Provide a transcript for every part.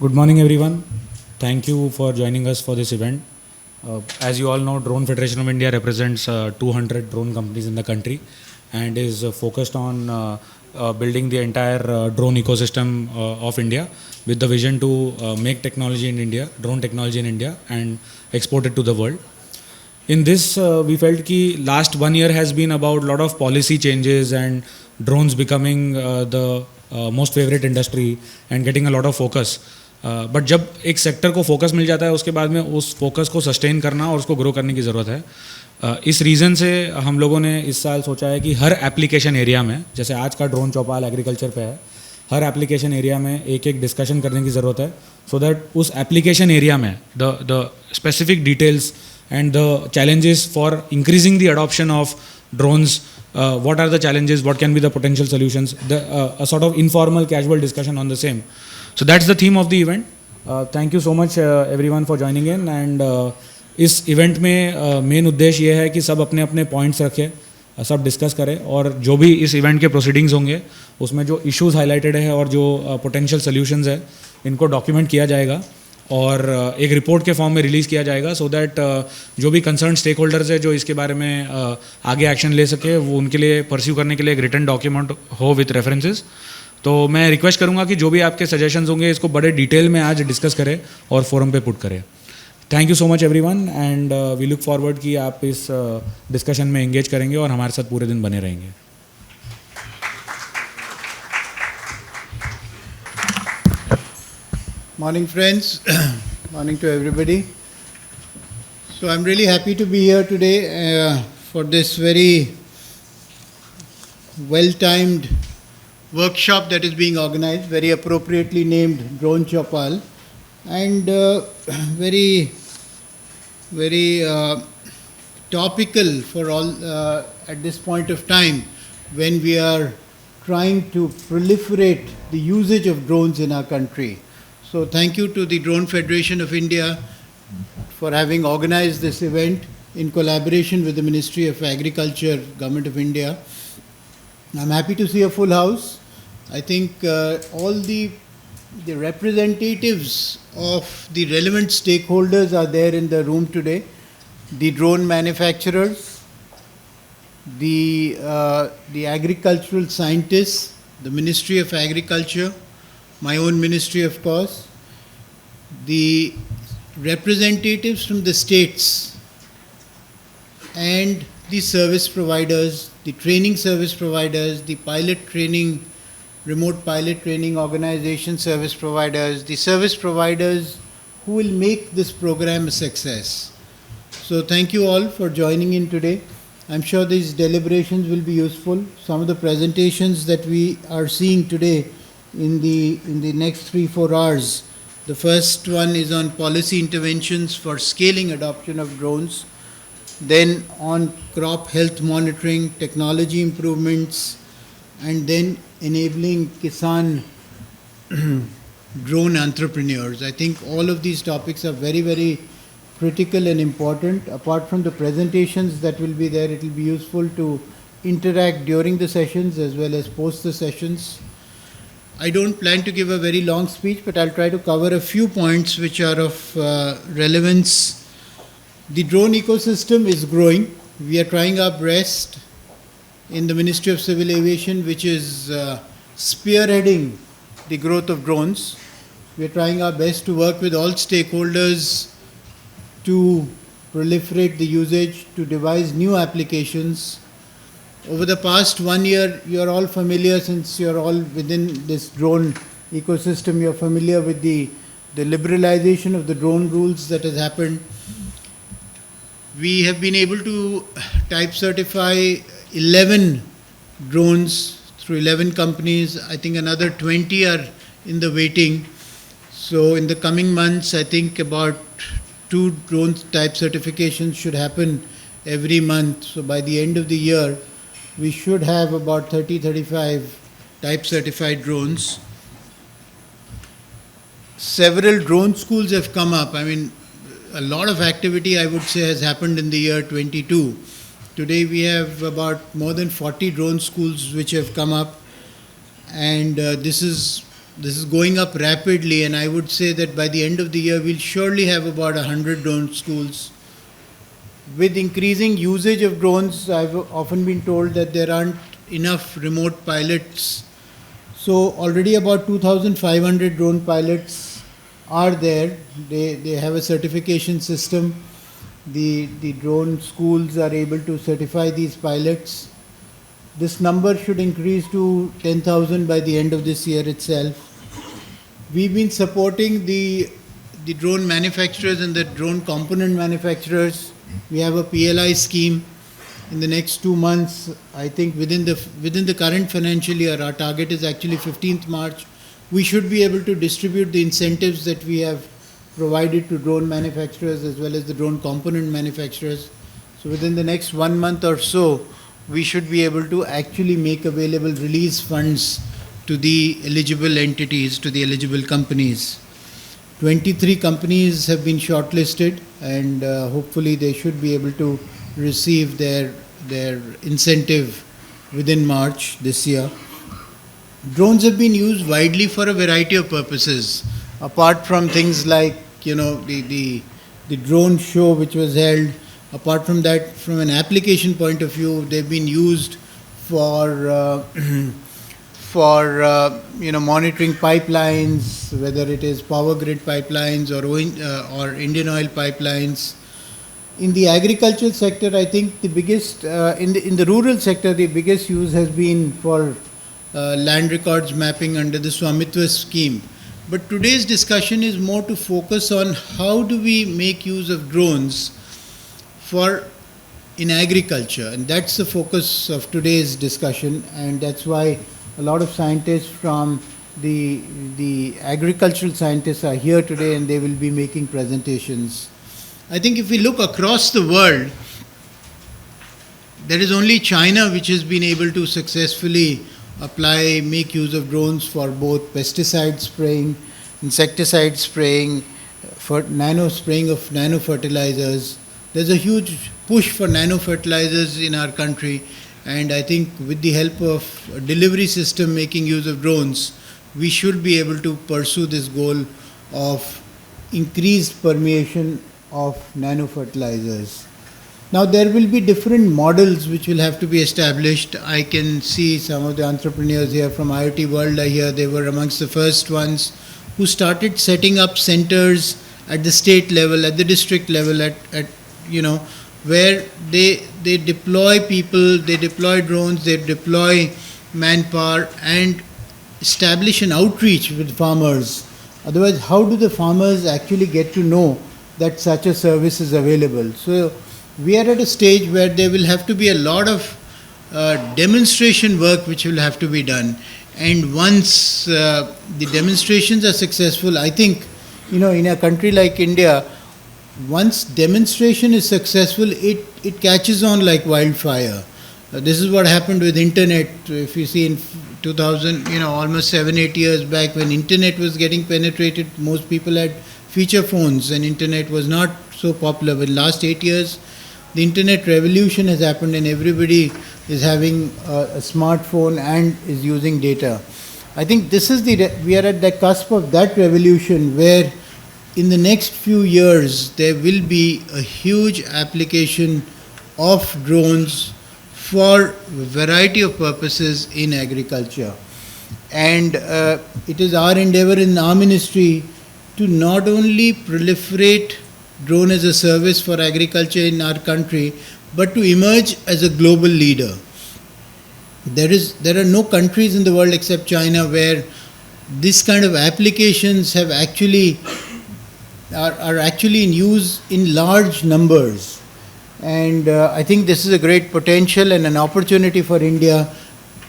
Good morning, everyone. Thank you for joining us for this event. As you all know, Drone Federation of India represents 200 drone companies in the country and is focused on building the entire drone ecosystem of India with the vision to make technology in India, drone technology in India, and export it to the world. In this, we felt that last 1 year has been about a lot of policy changes and drones becoming the most favorite industry and getting a lot of focus. But जब एक sector को focus मिल जाता है उसके बाद में उस focus को सस्टेन करना और उसको ग्रो करने की ज़रूरत है. इस रीज़न से हम लोगों ने इस साल सोचा है कि हर एप्लीकेशन एरिया में, जैसे आज का ड्रोन चौपाल एग्रीकल्चर पे है, हर एप्लीकेशन एरिया में एक एक डिस्कशन करने की ज़रूरत है, सो दैट उस एप्लीकेशन एरिया में the specific details and the challenges for increasing the adoption of drones, what are the challenges, what can be the potential solutions, a sort of informal casual discussion on the same. So that's the theme of the event. Thank you so much everyone for joining in. And इस event में main उद्देश्य ये है कि सब अपने अपने points रखें, सब डिस्कस करें और जो भी इस इवेंट के प्रोसीडिंग्स होंगे उसमें जो इश्यूज हाईलाइटेड है और जो पोटेंशियल सॉल्यूशंस है इनको डॉक्यूमेंट किया जाएगा और एक रिपोर्ट के फॉर्म में रिलीज़ किया जाएगा, सो दैट जो भी कंसर्न स्टेक होल्डर्स है जो इसके बारे में आगे एक्शन ले सके वो उनके लिए परस्यू करने के लिए एक रिटन डॉक्यूमेंट हो विथ रेफरेंसेस. तो मैं रिक्वेस्ट करूंगा कि जो भी आपके सजेशंस होंगे इसको बड़े डिटेल में आज डिस्कस करें और फोरम पे पुट करें. Thank you so much everyone and we look forward कि आप इस डिस्कशन में एंगेज करेंगे और हमारे साथ पूरे दिन बने रहेंगे. Morning friends, morning to everybody. So I'm really happy to be here today for this very well-timed workshop that is being organized, very appropriately named Drone Chaupal, and very topical for all at this point of time when we are trying to proliferate the usage of drones in our country. So thank you to the Drone Federation of India for having organized this event in collaboration with the Ministry of Agriculture, Government of India. I'm happy to see a full house. I think all the representatives of the relevant stakeholders are there in the room today. The drone manufacturers, the agricultural scientists, the Ministry of Agriculture, my own ministry, of course, the representatives from the states and the service providers, the training service providers, the pilot training, remote pilot training organization service providers, the service providers who will make this program a success. So thank you all for joining in today. I'm sure these deliberations will be useful. Some of the presentations that we are seeing today in the next 3-4 hours. The first one is on policy interventions for scaling adoption of drones, then on crop health monitoring, technology improvements, and then enabling Kisan drone entrepreneurs. I think all of these topics are very, very critical and important. Apart from the presentations that will be there, it will be useful to interact during the sessions as well as post the sessions. I don't plan to give a very long speech, but I'll try to cover a few points which are of relevance. The drone ecosystem is growing. We are trying our best in the Ministry of Civil Aviation, which is spearheading the growth of drones. We are trying our best to work with all stakeholders to proliferate the usage, to devise new applications. Over the past 1 year, you are all familiar, since you are all within this drone ecosystem, you are familiar with the liberalization of the drone rules that has happened. We have been able to type certify 11 drones through 11 companies. I think another 20 are in the waiting. So in the coming months, I think about 2 drone type certifications should happen every month. So by the end of the year, we should have about 30-35 type certified drones. Several drone schools have come up. I mean, a lot of activity, I would say, has happened in the year 22. Today we have about more than 40 drone schools which have come up, and this is this is going up rapidly, and I would say that by the end of the year, we'll surely have about 100 drone schools. With increasing usage of drones, I've often been told that there aren't enough remote pilots. So already about 2,500 drone pilots are there. They have a certification system. The drone schools are able to certify these pilots. This number should increase to 10,000 by the end of this year itself. We've been supporting the drone manufacturers and the drone component manufacturers. We have a PLI scheme. In the next 2 months, I think within the current financial year, our target is actually 15th March, we should be able to distribute the incentives that we have provided to drone manufacturers as well as the drone component manufacturers. So within the next 1 month or so, we should be able to actually make available release funds to the eligible entities, to the eligible companies. 23 companies have been shortlisted, and hopefully they should be able to receive their incentive within March this year. Drones have been used widely for a variety of purposes, apart from things like the drone show which was held. Apart from that, from an application point of view, they've been used for monitoring pipelines, whether it is power grid pipelines or Indian oil pipelines. In the agricultural sector, I think the biggest in the rural sector, the biggest use has been for land records mapping under the Swamitva scheme. But today's discussion is more to focus on how do we make use of drones in agriculture, and that's the focus of today's discussion, and that's why a lot of scientists from the agricultural scientists are here today, and they will be making presentations. I think if we look across the world, there is only China which has been able to successfully make use of drones for both pesticide spraying, insecticide spraying, for spraying of nano fertilizers. There's a huge push for nano fertilizers in our country, and I think with the help of a delivery system making use of drones, we should be able to pursue this goal of increased permeation of nano fertilizers. Now there will be different models which will have to be established. I can see some of the entrepreneurs here from IoT World are here. They were amongst the first ones who started setting up centers at the state level, at the district level, where they deploy people, they deploy drones, they deploy manpower and establish an outreach with farmers. Otherwise, how do the farmers actually get to know that such a service is available? So we are at a stage where there will have to be a lot of demonstration work which will have to be done. And once the demonstrations are successful, I think, in a country like India, once demonstration is successful, it catches on like wildfire. This is what happened with internet. If you see in 2000, almost 7-8 years back, when internet was getting penetrated, most people had feature phones and internet was not so popular. But last 8 years, the internet revolution has happened and everybody is having a smartphone and is using data. I think we are at the cusp of that revolution where in the next few years there will be a huge application of drones for a variety of purposes in agriculture. And it is our endeavor in our ministry to not only proliferate drone as a service for agriculture in our country, but to emerge as a global leader. There are no countries in the world except China where this kind of applications are actually in use in large numbers. And I think this is a great potential and an opportunity for India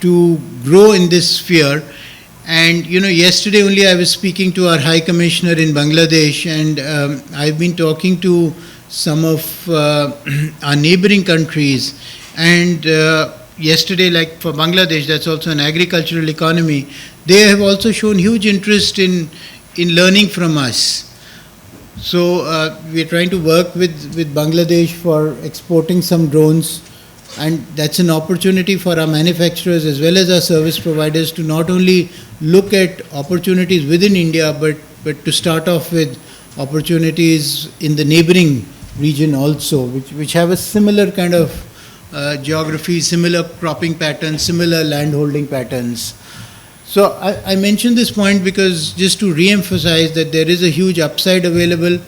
to grow in this sphere. And yesterday only I was speaking to our High Commissioner in Bangladesh, and I've been talking to some of our neighboring countries. And yesterday, like for Bangladesh, that's also an agricultural economy, they have also shown huge interest in learning from us. So we're trying to work with Bangladesh for exporting some drones. And that's an opportunity for our manufacturers as well as our service providers to not only look at opportunities within India, but to start off with opportunities in the neighboring region also, which have a similar kind of geography, similar cropping patterns, similar land holding patterns. So I mentioned this point because just to re-emphasize that there is a huge upside available.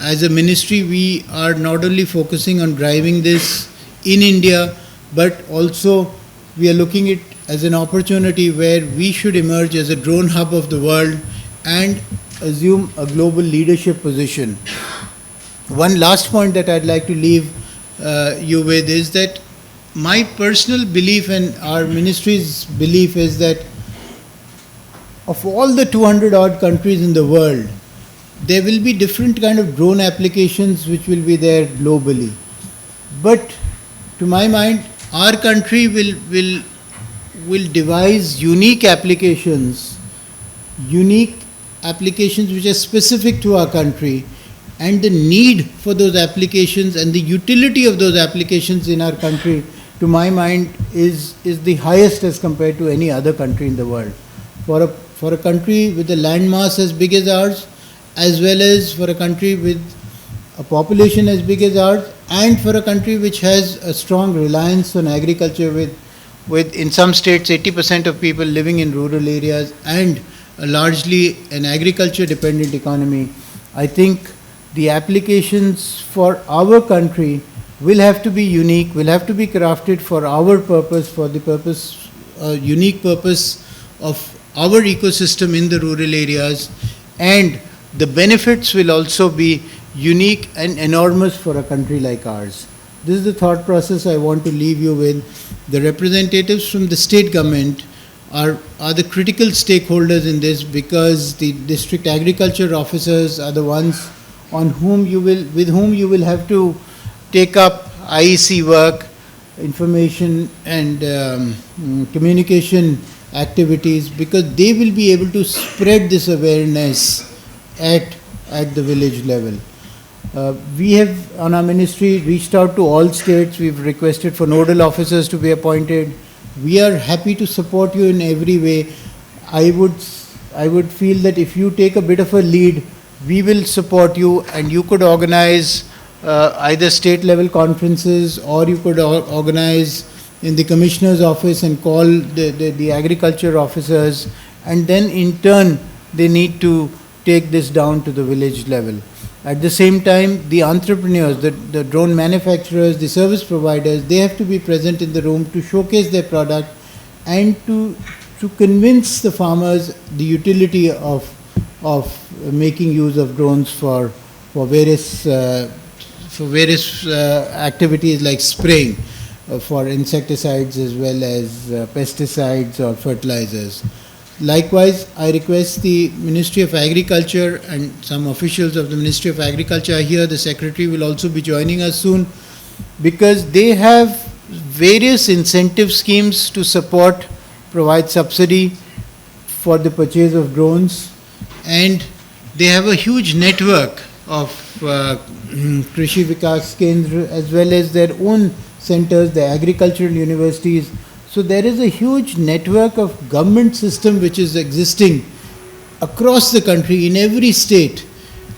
As a ministry, we are not only focusing on driving this in India, but also we are looking at it as an opportunity where we should emerge as a drone hub of the world and assume a global leadership position. One last point that I'd like to leave you with is that my personal belief and our ministry's belief is that of all the 200 odd countries in the world, there will be different kind of drone applications which will be there globally. But to my mind, our country will devise unique applications which are specific to our country, and the need for those applications and the utility of those applications in our country, to my mind, is the highest as compared to any other country in the world. For a country with a landmass as big as ours, as well as for a country with a population as big as ours, and for a country which has a strong reliance on agriculture with in some states 80% of people living in rural areas and largely an agriculture dependent economy, I think the applications for our country will have to be unique, will have to be crafted for our purpose, for the purpose, unique purpose of our ecosystem in the rural areas, and the benefits will also be unique and enormous for a country like ours. This is the thought process I want to leave you with. The representatives from the state government are the critical stakeholders in this, because the district agriculture officers are the ones with whom you will have to take up IEC work, information and communication activities, because they will be able to spread this awareness at the village level. We have, on our ministry, reached out to all states. We've requested for nodal officers to be appointed. We are happy to support you in every way. I would feel that if you take a bit of a lead, we will support you, and you could organize either state level conferences, or you could organize in the commissioner's office and call the agriculture officers, and then in turn they need to take this down to the village level. At the same time, the entrepreneurs, the drone manufacturers, the service providers, they have to be present in the room to showcase their product and to convince the farmers the utility of making use of drones for various activities like spraying, for insecticides as well as pesticides or fertilizers. Likewise, I request the Ministry of Agriculture and some officials of the Ministry of Agriculture are here. The Secretary will also be joining us soon, because they have various incentive schemes to provide subsidy for the purchase of drones, and they have a huge network of Krishi Vikas Kendra as well as their own centers, the agricultural universities. So there is a huge network of government system which is existing across the country in every state,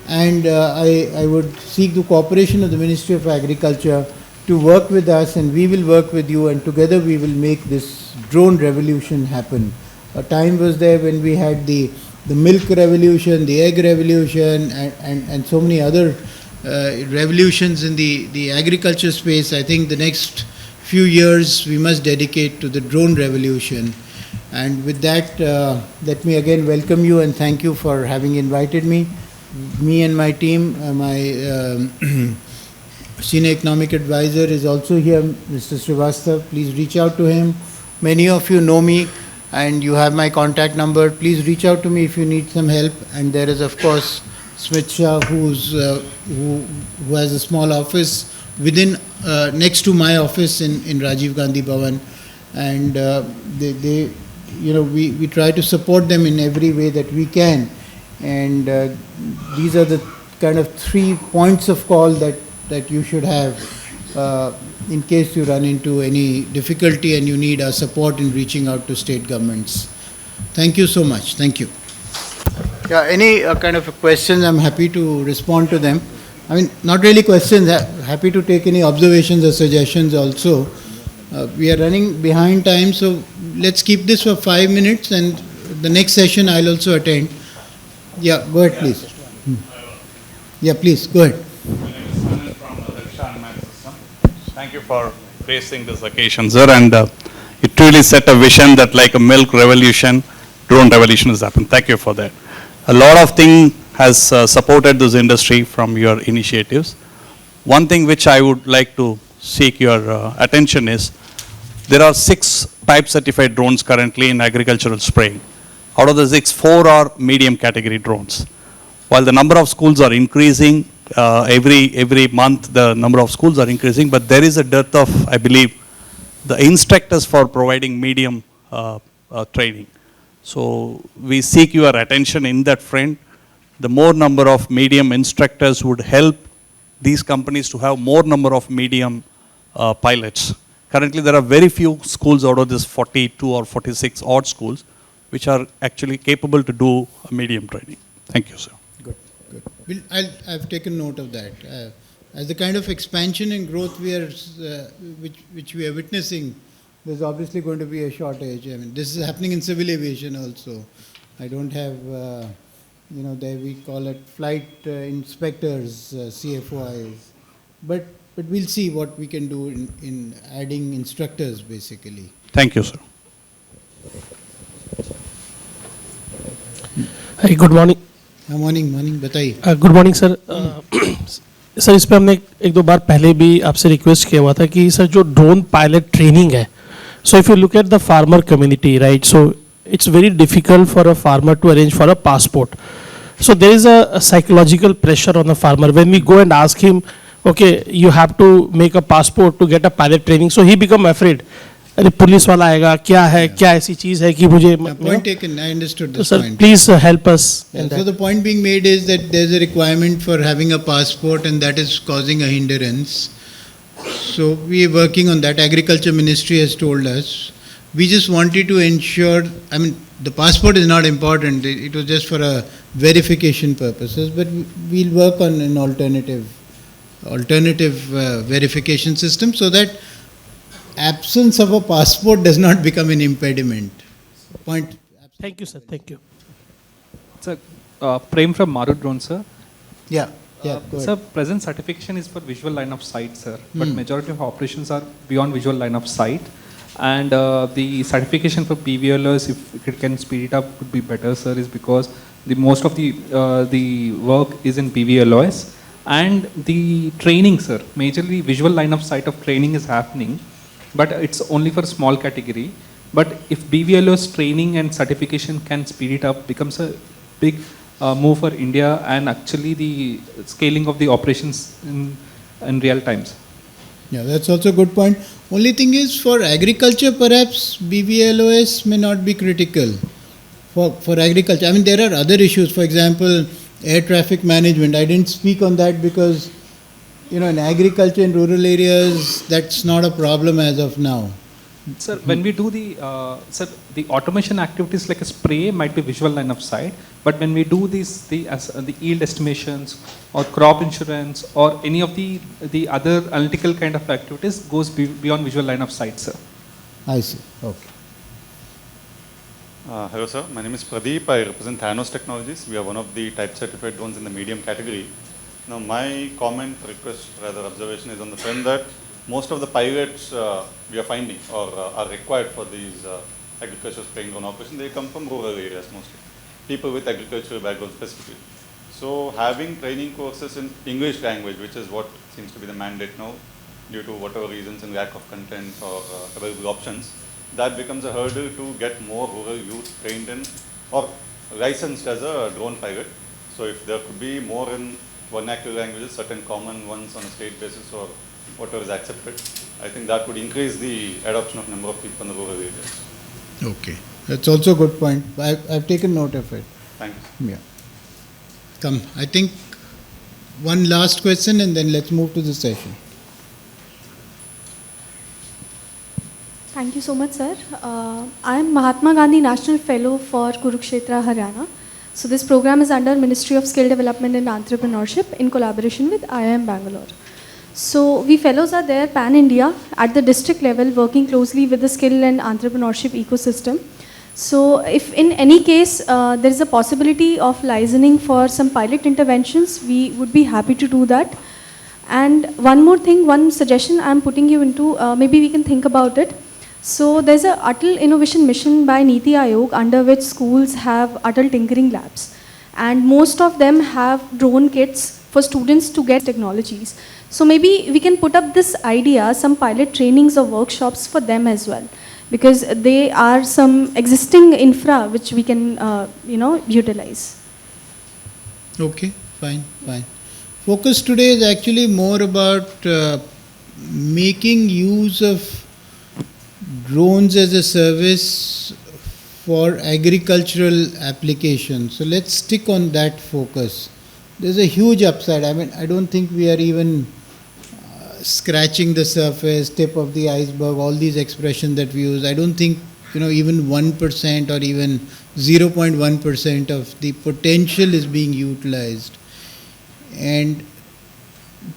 and I would seek the cooperation of the Ministry of Agriculture to work with us, and we will work with you, and together we will make this drone revolution happen. A time was there when we had the milk revolution, the egg revolution, and so many other revolutions in the agriculture space. I think the next few years we must dedicate to the drone revolution. And with that, let me again welcome you and thank you for having invited me. Me and my team, my senior economic advisor is also here, Mr. Srivastav. Please reach out to him. Many of you know me and you have my contact number. Please reach out to me if you need some help. And there is, of course, Smith Shah, who has a small office within next to my office in Rajiv Gandhi Bhavan, and we try to support them in every way that we can, and these are the kind of 3 points of call that you should have in case you run into any difficulty and you need our support in reaching out to state governments. Thank you so much. Thank you. Yeah, any kind of questions, I'm happy to respond to them. I mean, not really questions, happy to take any observations or suggestions also. We are running behind time, so let's keep this for 5 minutes, and the next session I'll also attend. Yeah, go ahead, please. Yeah, please, go ahead. Thank you for gracing this occasion, sir. And it really set a vision that like a milk revolution, drone revolution has happened. Thank you for that. A lot of things has supported this industry from your initiatives. One thing which I would like to seek your attention is, there are 6 type certified drones currently in agricultural spraying. Out of the 6, 4 are medium category drones. While the number of schools are increasing, every month the number of schools are increasing, but there is a dearth of, I believe, the instructors for providing medium training. So we seek your attention in that front. The more number of medium instructors would help these companies to have more number of medium pilots. Currently there are very few schools out of this 42 or 46 odd schools which are actually capable to do a medium training. Thank you, sir. Good, good. I've taken note of that. As the kind of expansion and growth we are, which we are witnessing, there's obviously going to be a shortage. I mean, this is happening in civil aviation also. I don't have, there we call it flight inspectors, CFOIs. But we'll see what we can do in adding instructors, basically. Thank you, sir. Hi, good morning. Morning, बताइए. Good morning sir. Sir इस पर हमने एक दो बार पहले भी आपसे request किया हुआ था कि सर जो ड्रोन पायलट ट्रेनिंग है, so if you look at the farmer community, right, so it's very difficult for a farmer to arrange for a passport. So there is a psychological pressure on the farmer. When we go and ask him, okay, you have to make a passport to get a pilot training, so he become afraid. अरे police वाला आएगा, क्या है, क्या ऐसी चीज है कि मुझे. Point taken. I understood this so point. Sir, please help us. So the point being made is that there's a requirement for having a passport, and that is causing a hindrance. So we are working on that. Agriculture Ministry has told us. We just wanted to ensure, I mean, the passport is not important. It was just for a verification purposes, but we'll work on an alternative verification system so that absence of a passport does not become an impediment. Point. Thank you, sir. Thank you. Sir, Prem from Maru Drone, sir. Yeah. Go ahead. Sir, present certification is for visual line of sight, sir. But majority of operations are beyond visual line of sight. And the certification for PVLOs, if it can speed it up, would be better, sir, is because most of the work is in PVLOs. And the training, sir, majorly visual line of sight of training is happening, but it's only for small category. But if BVLO's training and certification can speed it up, becomes a big move for India and actually the scaling of the operations in real times. Yeah, that's also a good point. Only thing is, for agriculture, perhaps BVLOS may not be critical for agriculture. I mean, there are other issues. For example, air traffic management. I didn't speak on that because, in agriculture in rural areas, that's not a problem as of now. Sir, when we do the automation activities like a spray might be visual line of sight, but when we do the yield estimations or crop insurance or any of the other analytical kind of activities goes beyond visual line of sight, sir. I see. Okay. Hello, sir. My name is Pradeep. I represent Thanos Technologies. We are one of the type certified drones in the medium category. Now, my comment, request, rather observation is on the front that most of the pilots we are finding or are required for these agricultural spraying drone operations, they come from rural areas mostly. People with agricultural background specifically. So having training courses in English language, which is what seems to be the mandate now, due to whatever reasons and lack of content or available options, that becomes a hurdle to get more rural youth trained in or licensed as a drone pilot. So if there could be more in vernacular languages, certain common ones on a state basis or whatever is accepted, I think that would increase the adoption of number of people in the rural areas. Okay. That's also a good point. I've taken note of it. Thanks. Yeah. Come, I think one last question and then let's move to the session. Thank you so much, sir. I am Mahatma Gandhi National Fellow for Kurukshetra, Haryana. So this program is under Ministry of Skill Development and Entrepreneurship in collaboration with IIM Bangalore. So we fellows are there pan-India at the district level working closely with the skill and entrepreneurship ecosystem. So if in any case there is a possibility of licensing for some pilot interventions, we would be happy to do that. And one more thing, one suggestion I'm putting you into, maybe we can think about it. So there's a Atal Innovation Mission by Niti Aayog under which schools have Atal Tinkering Labs. And most of them have drone kits for students to get technologies. So maybe we can put up this idea, some pilot trainings or workshops for them as well. Because they are some existing infra which we can, utilize. Okay, fine, fine. Focus today is actually more about making use of drones as a service for agricultural applications. So let's stick on that focus. There's a huge upside. I mean, I don't think we are even scratching the surface, tip of the iceberg, all these expressions that we use. I don't think, even 1% or even 0.1% of the potential is being utilized. And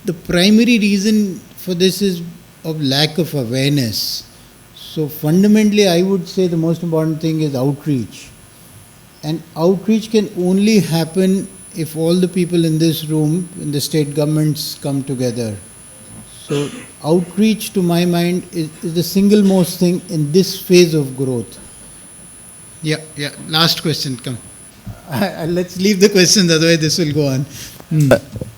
the primary reason for this is of lack of awareness. So fundamentally, I would say the most important thing is outreach. And outreach can only happen if all the people in this room, in the state governments, come together. So outreach, to my mind, is the single most thing in this phase of growth. Yeah. Last question, come. Let's leave the questions, otherwise this will go on.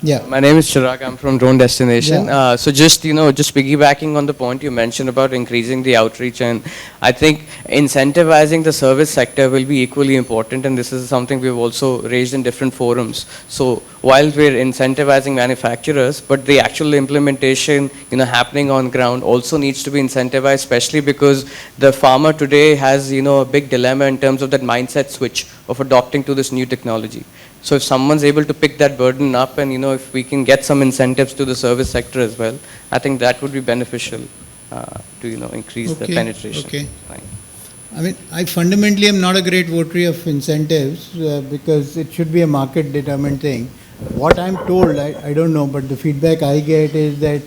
Yeah. My name is Chirag. I'm from Drone Destination. So just piggybacking on the point you mentioned about increasing the outreach, and I think incentivizing the service sector will be equally important, and this is something we've also raised in different forums. So while we're incentivizing manufacturers, but the actual implementation, happening on ground also needs to be incentivized, especially because the farmer today has, a big dilemma in terms of that mindset switch of adopting to this new technology. So if someone's able to pick that burden up and, if we can get some incentives to the service sector as well, I think that would be beneficial to, increase the penetration. Okay. I mean, I fundamentally am not a great votary of incentives because it should be a market determined thing. What I'm told, I don't know, but the feedback I get is that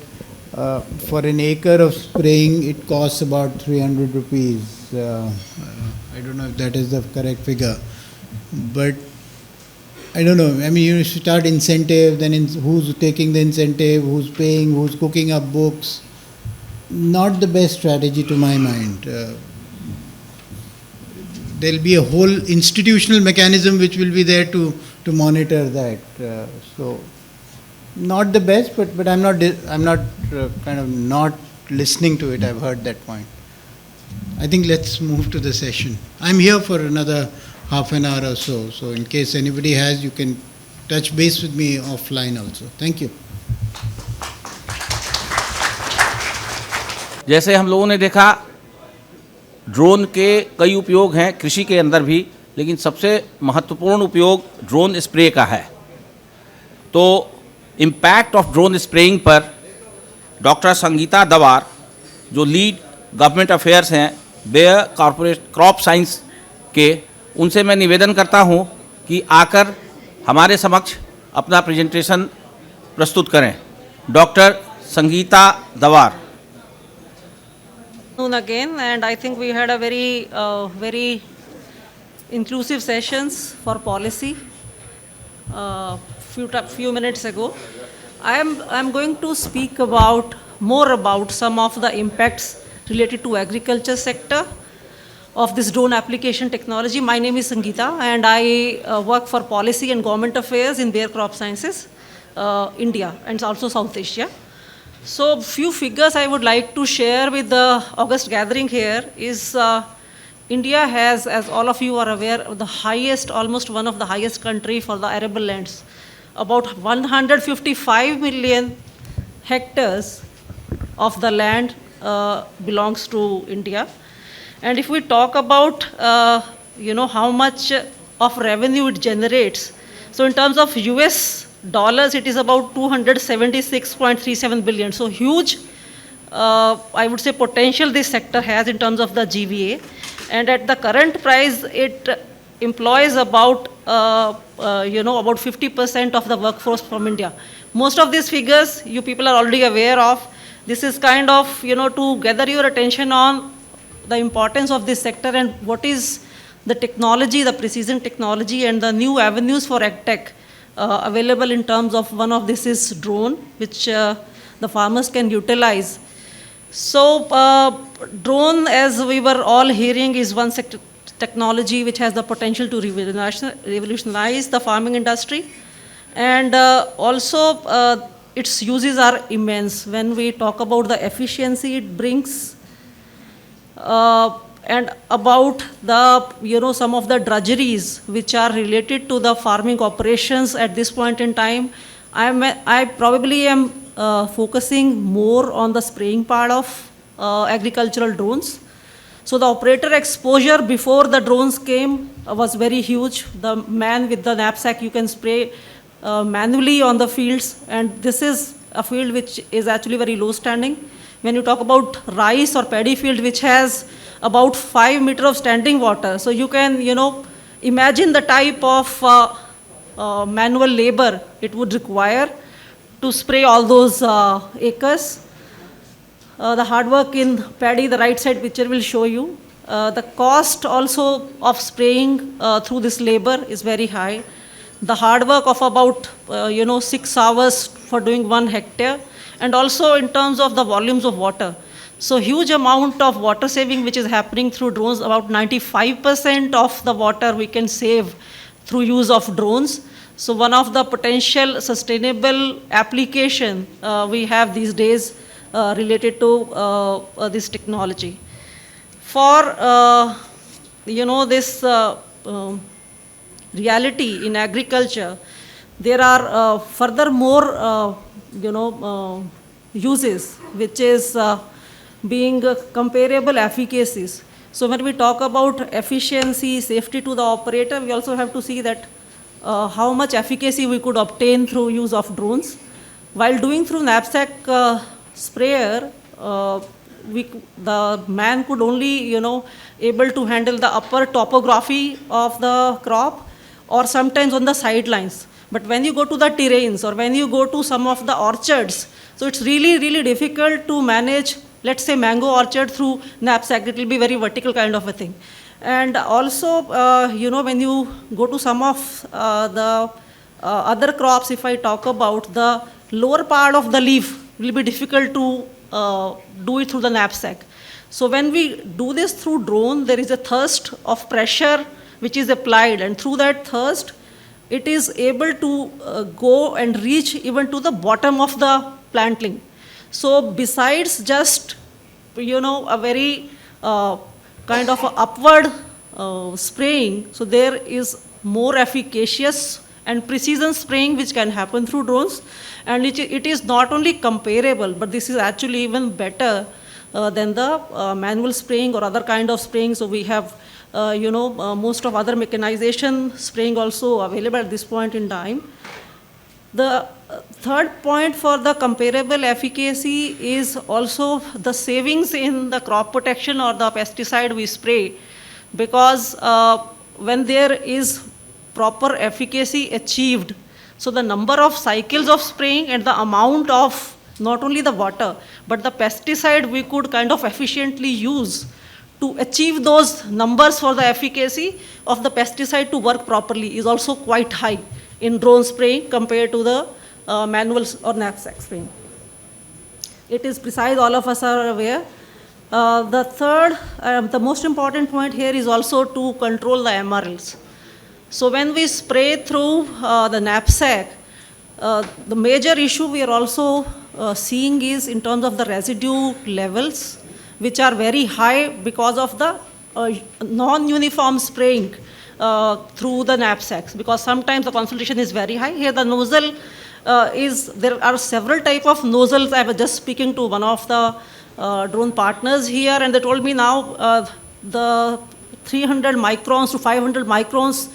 for an acre of spraying, it costs about 300 rupees. I don't know if that is the correct figure. But I don't know. I mean, you start incentive, then who's taking the incentive, who's paying, who's cooking up books. Not the best strategy to my mind. There'll be a whole institutional mechanism which will be there to monitor that. So, not the best, but I'm not kind of not listening to it. I've heard that point. I think let's move to the session. I'm here for another half an hour or so. So in case anybody has, you can touch base with me offline also. Thank you. जैसे हम लोगों ने देखा drone के कई उपयोग हैं कृषि के अंदर भी, लेकिन सबसे महत्वपूर्ण उपयोग ड्रोन स्प्रे का है। तो इम्पैक्ट ऑफ ड्रोन स्प्रेइंग पर डॉक्टर संगीता दवार जो लीड गवर्नमेंट अफेयर्स हैं बेयर कॉर्पोरेट क्रॉप साइंस के, उनसे मैं निवेदन करता हूं कि आकर हमारे समक्ष अपना प्रेजेंटेशन प्रस्तुत करें। डॉक्टर संगीता दवार। Again, and I think we had a very inclusive sessions for policy few minutes ago. I am going to speak more about some of the impacts related to agriculture sector of this drone application technology. My name is Sangeeta and I work for policy and government affairs in Bayer Crop Sciences, India and also South Asia. So few figures I would like to share with the August gathering here is India has, as all of you are aware, the highest, almost one of the highest country for the arable lands. About 155 million hectares of the land belongs to India. And if we talk about, how much of revenue it generates, so in terms of US dollars, it is about 276.37 billion. So huge I would say, potential this sector has in terms of the GVA. And at the current price, it employs about, about 50% of the workforce from India. Most of these figures you people are already aware of. This is kind of, to gather your attention on the importance of this sector and what is the technology, the precision technology and the new avenues for AgTech available in terms of one of this is drone, which the farmers can utilize. So drone, as we were all hearing, is one sector technology which has the potential to revolutionize the farming industry. And also its uses are immense. When we talk about the efficiency it brings, and about the, some of the drudgeries which are related to the farming operations at this point in time, I probably am focusing more on the spraying part of agricultural drones. So the operator exposure before the drones came was very huge. The man with the knapsack, you can spray manually on the fields, and this is a field which is actually very low standing. When you talk about rice or paddy field, which has about 5 meters of standing water, so you can, imagine the type of manual labor it would require to spray all those acres. The hard work in paddy, the right side picture will show you. The cost also of spraying through this labor is very high. The hard work of about 6 hours for doing 1 hectare, and also in terms of the volumes of water. So huge amount of water saving which is happening through drones. About 95% of the water we can save through use of drones. So one of the potential sustainable application we have these days related to this technology. For this reality in agriculture, there are furthermore uses which is being comparable efficacies. So when we talk about efficiency, safety to the operator, we also have to see that how much efficacy we could obtain through use of drones. While doing through knapsack sprayer, the man could only, able to handle the upper topography of the crop or sometimes on the sidelines. But when you go to the terrains or when you go to some of the orchards, so it's really, really difficult to manage, let's say, mango orchard through knapsack. It will be very vertical kind of a thing. And also, when you go to some of the other crops, if I talk about the lower part of the leaf, it will be difficult to do it through the knapsack. So when we do this through drone, there is a thrust of pressure which is applied, and through that thrust, it is able to go and reach even to the bottom of the plantling. So besides just, a very kind of a upward spraying, so there is more efficacious and precision spraying which can happen through drones. And it is not only comparable, but this is actually even better than the manual spraying or other kind of spraying. So we have, most of other mechanization spraying also available at this point in time. The third point for the comparable efficacy is also the savings in the crop protection or the pesticide we spray, because when there is proper efficacy achieved, so the number of cycles of spraying and the amount of not only the water, but the pesticide we could kind of efficiently use to achieve those numbers for the efficacy of the pesticide to work properly is also quite high in drone spraying compared to the manual or knapsack spraying. It is precise, all of us are aware. The third, the most important point here is also to control the MRLs. So when we spray through the knapsack, the major issue we are also seeing is in terms of the residue levels, which are very high because of the non-uniform spraying through the knapsacks, because sometimes the concentration is very high. Here the nozzle there are several type of nozzles. I was just speaking to one of the drone partners here, and they told me now the 300 microns to 500 microns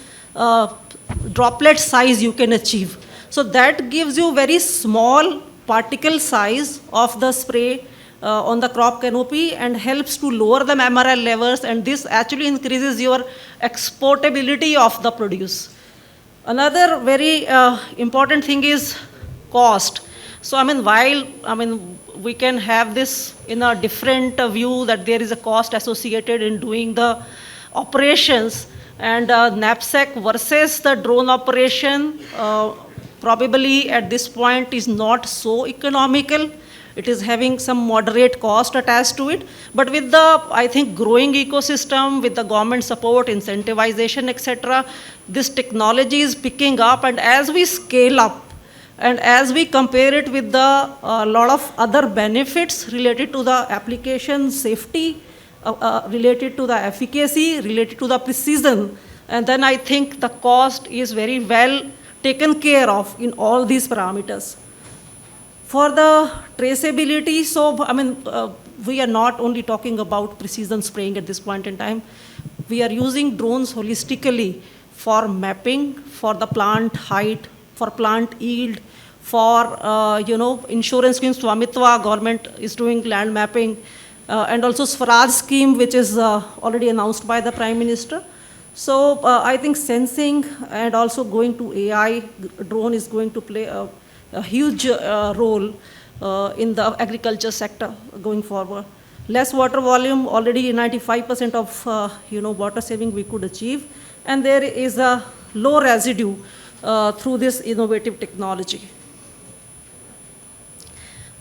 droplet size you can achieve. So that gives you very small particle size of the spray on the crop canopy and helps to lower the MRL levels, and this actually increases your exportability of the produce. Another very important thing is cost. So while we can have this in a different view that there is a cost associated in doing the operations, and knapsack versus the drone operation probably at this point is not so economical. It is having some moderate cost attached to it. But with the, I think, growing ecosystem, with the government support, incentivization, etc., this technology is picking up, and as we scale up, and as we compare it with the lot of other benefits related to the application safety, related to the efficacy, related to the precision, and then I think the cost is very well taken care of in all these parameters. For the traceability, so we are not only talking about precision spraying at this point in time. We are using drones holistically for mapping, for the plant height, for plant yield, for insurance schemes. Swamitva government is doing land mapping, and also Swaraj scheme, which is already announced by the Prime Minister. So I think sensing and also going to AI, drone is going to play a huge role in the agriculture sector going forward. Less water volume, already 95% of water saving we could achieve, and there is a low residue through this innovative technology.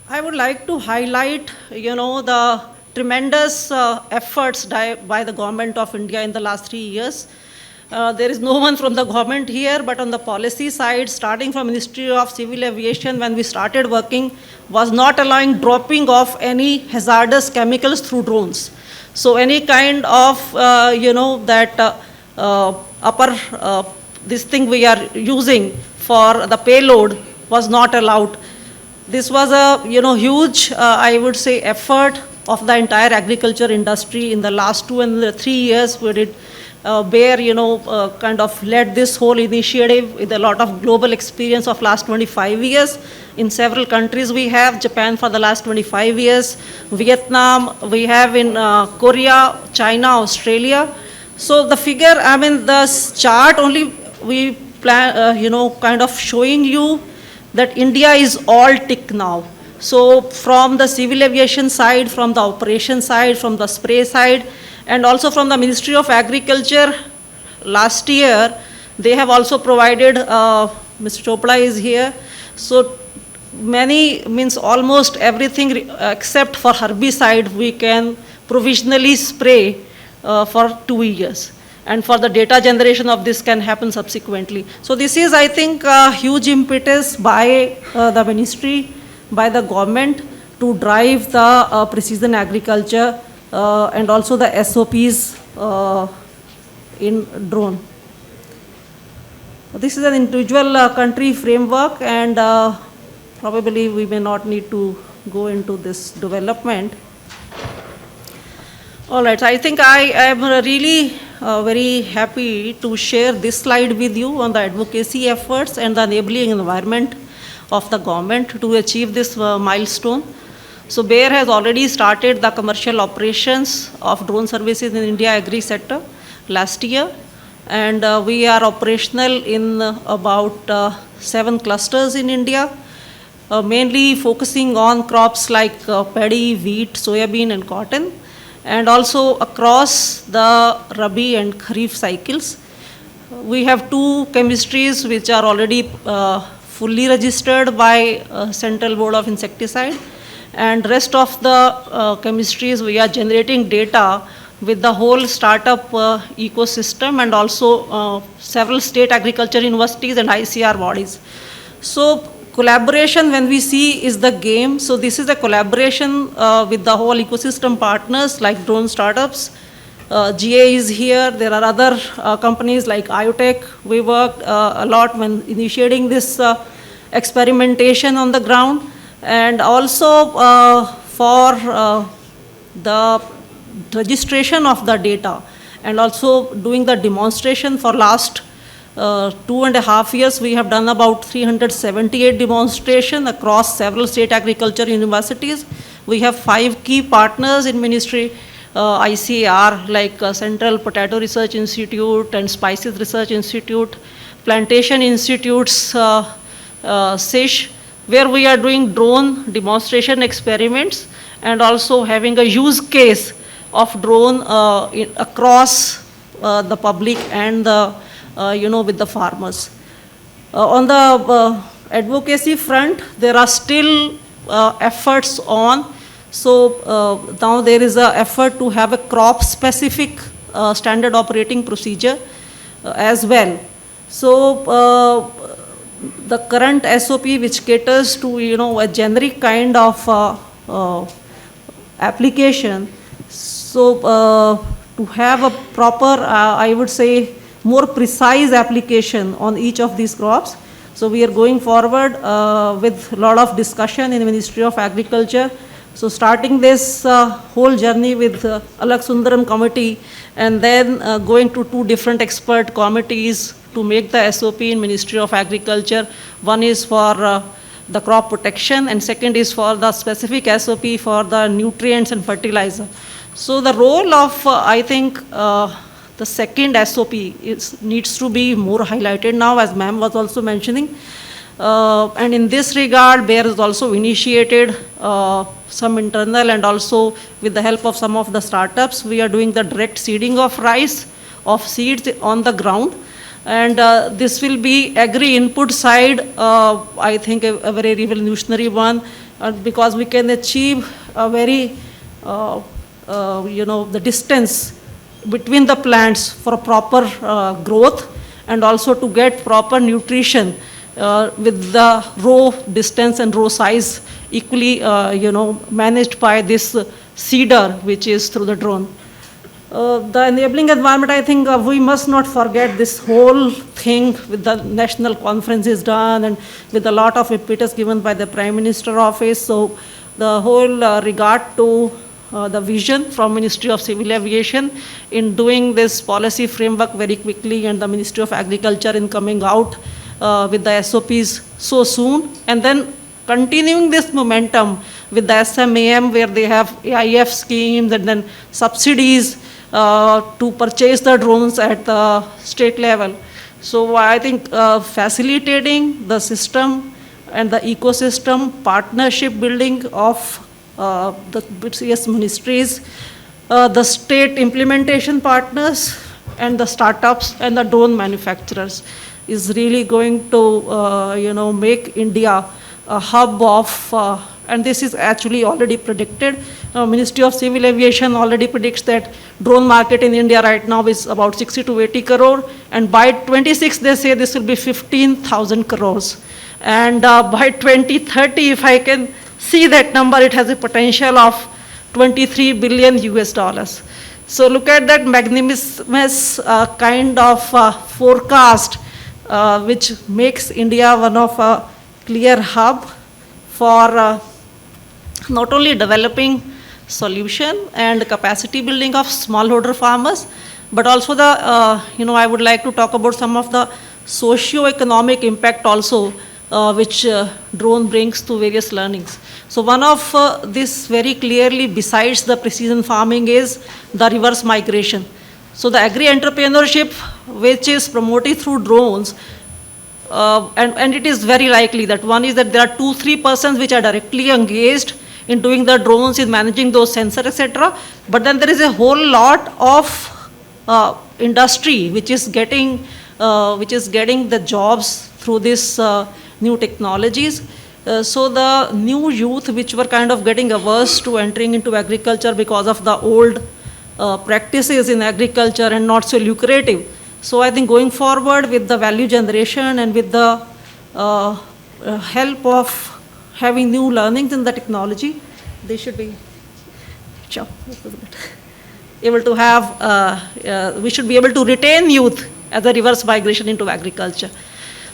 I would like to highlight, the tremendous efforts by the government of India in the last 3 years. There is no one from the government here, but on the policy side, starting from Ministry of Civil Aviation, when we started working, was not allowing dropping of any hazardous chemicals through drones. So any kind of, this thing we are using for the payload was not allowed. This was a, huge, I would say, effort of the entire agriculture industry in the last 2 and 3 years. We did kind of led this whole initiative with a lot of global experience of last 25 years. In several countries we have, Japan for the last 25 years, Vietnam, we have in Korea, China, Australia. So the figure, the chart only we plan, kind of showing you that India is all tick now. So from the civil aviation side, from the operation side, from the spray side, and also from the Ministry of Agriculture, last year, they have also provided, Mr. Chopal is here, so almost everything except for herbicide we can provisionally spray for 2 years. And for the data generation of this can happen subsequently. So this is, I think, a huge impetus by the ministry, by the government to drive the precision agriculture and also the SOPs in drone. This is an individual country framework, and probably we may not need to go into this development. All right, I think I am really very happy to share this slide with you on the advocacy efforts and the enabling environment of the government to achieve this milestone. So Bayer has already started the commercial operations of drone services in India agri sector last year, and we are operational in about 7 clusters in India, mainly focusing on crops like paddy, wheat, soybean and cotton, and also across the Rabi and Kharif cycles. We have 2 chemistries which are already fully registered by Central Board of Insecticide, and rest of the chemistries we are generating data with the whole startup ecosystem and also several state agriculture universities and ICR bodies. So collaboration, when we see, is the game. So this is a collaboration with the whole ecosystem partners like drone startups. GA is here. There are other companies like IoTech. We worked a lot when initiating this experimentation on the ground. And also for the registration of the data and also doing the demonstration for last 2.5 years, we have done about 378 demonstrations across several state agriculture universities. We have 5 key partners in ministry, ICAR, like Central Potato Research Institute and Spices Research Institute, Plantation Institutes, SISH, where we are doing drone demonstration experiments and also having a use case of drone across the public and the, with the farmers. On the advocacy front, there are still efforts on. So now there is an effort to have a crop-specific standard operating procedure as well. So the current SOP, which caters to a generic kind of application, so to have a proper, I would say, more precise application on each of these crops. So we are going forward with a lot of discussion in the Ministry of Agriculture. So starting this whole journey with Alak Sundaram committee, and then going to 2 different expert committees to make the SOP in Ministry of Agriculture. One is for the crop protection, and second is for the specific SOP for the nutrients and fertilizer. So the role of, I think, the second SOP needs to be more highlighted now, as ma'am was also mentioning. And in this regard, BEAR has also initiated some internal, and also with the help of some of the startups, we are doing the direct seeding of rice, of seeds on the ground. And this will be agri-input side, I think a very revolutionary one, because we can achieve a very, the distance between the plants for proper growth, and also to get proper nutrition with the row distance and row size equally, managed by this seeder, which is through the drone. The enabling environment, I think we must not forget this whole thing with the national conferences done and with a lot of impetus given by the Prime Minister office. So the whole regard to the vision from Ministry of Civil Aviation in doing this policy framework very quickly, and the Ministry of Agriculture in coming out with the SOPs so soon, and then continuing this momentum with the SMAM, where they have AIF schemes and then subsidies to purchase the drones at the state level. So I think facilitating the system and the ecosystem partnership building of the various ministries, the state implementation partners, and the startups and the drone manufacturers is really going to make India a hub of, and this is actually already predicted. Ministry of Civil Aviation already predicts that drone market in India right now is about 60 to 80 crore, and by 26 they say this will be 15,000 crores. And by 2030, if I can see that number, it has a potential of 23 billion US dollars. So look at that magnanimous kind of forecast, which makes India one of a clear hub for not only developing solution and capacity building of smallholder farmers, but also the, I would like to talk about some of the socio-economic impact also, which drone brings to various learnings. So one of this very clearly, besides the precision farming, is the reverse migration. So the agri-entrepreneurship, which is promoted through drones, and it is very likely that one is that there are 2-3 persons which are directly engaged in doing the drones, in managing those sensors, etc. But then there is a whole lot of industry which is getting the jobs through this new technologies. So the new youth, which were kind of getting averse to entering into agriculture because of the old practices in agriculture and not so lucrative. So I think going forward with the value generation and with the help of having new learnings in the technology, they should be able to have, we should be able to retain youth as a reverse migration into agriculture.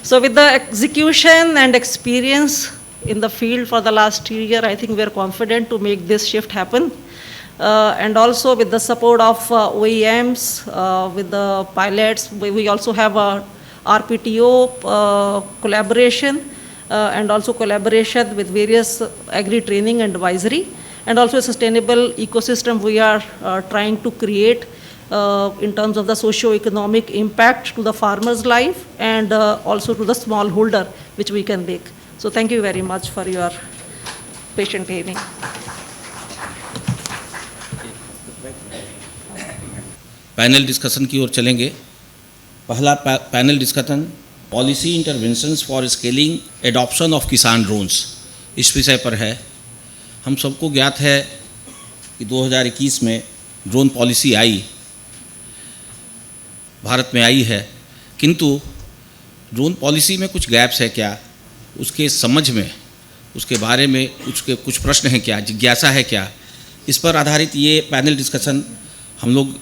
So with the execution and experience in the field for the last year, I think we are confident to make this shift happen. And also with the support of OEMs, with the pilots, we also have a RPTO collaboration, and also collaboration with various agri training and advisory. and also a sustainable ecosystem we are trying to create in terms of the socio-economic impact to the farmer's life and also to the smallholder which we can make. So thank you very much for your patient hearing. Panel discussion की ओर चलेंगे। पहला panel discussion policy interventions for scaling adoption of किसान drones इस विषय पर है। हम सबको ज्ञात है कि 2021 में ड्रोन पॉलिसी आई, भारत में आई है, किंतु ड्रोन पॉलिसी में कुछ गैप्स है क्या, उसके समझ में, उसके बारे में उसके कुछ प्रश्न हैं क्या, जिज्ञासा है क्या, इस पर आधारित ये पैनल डिस्कशन हम लोग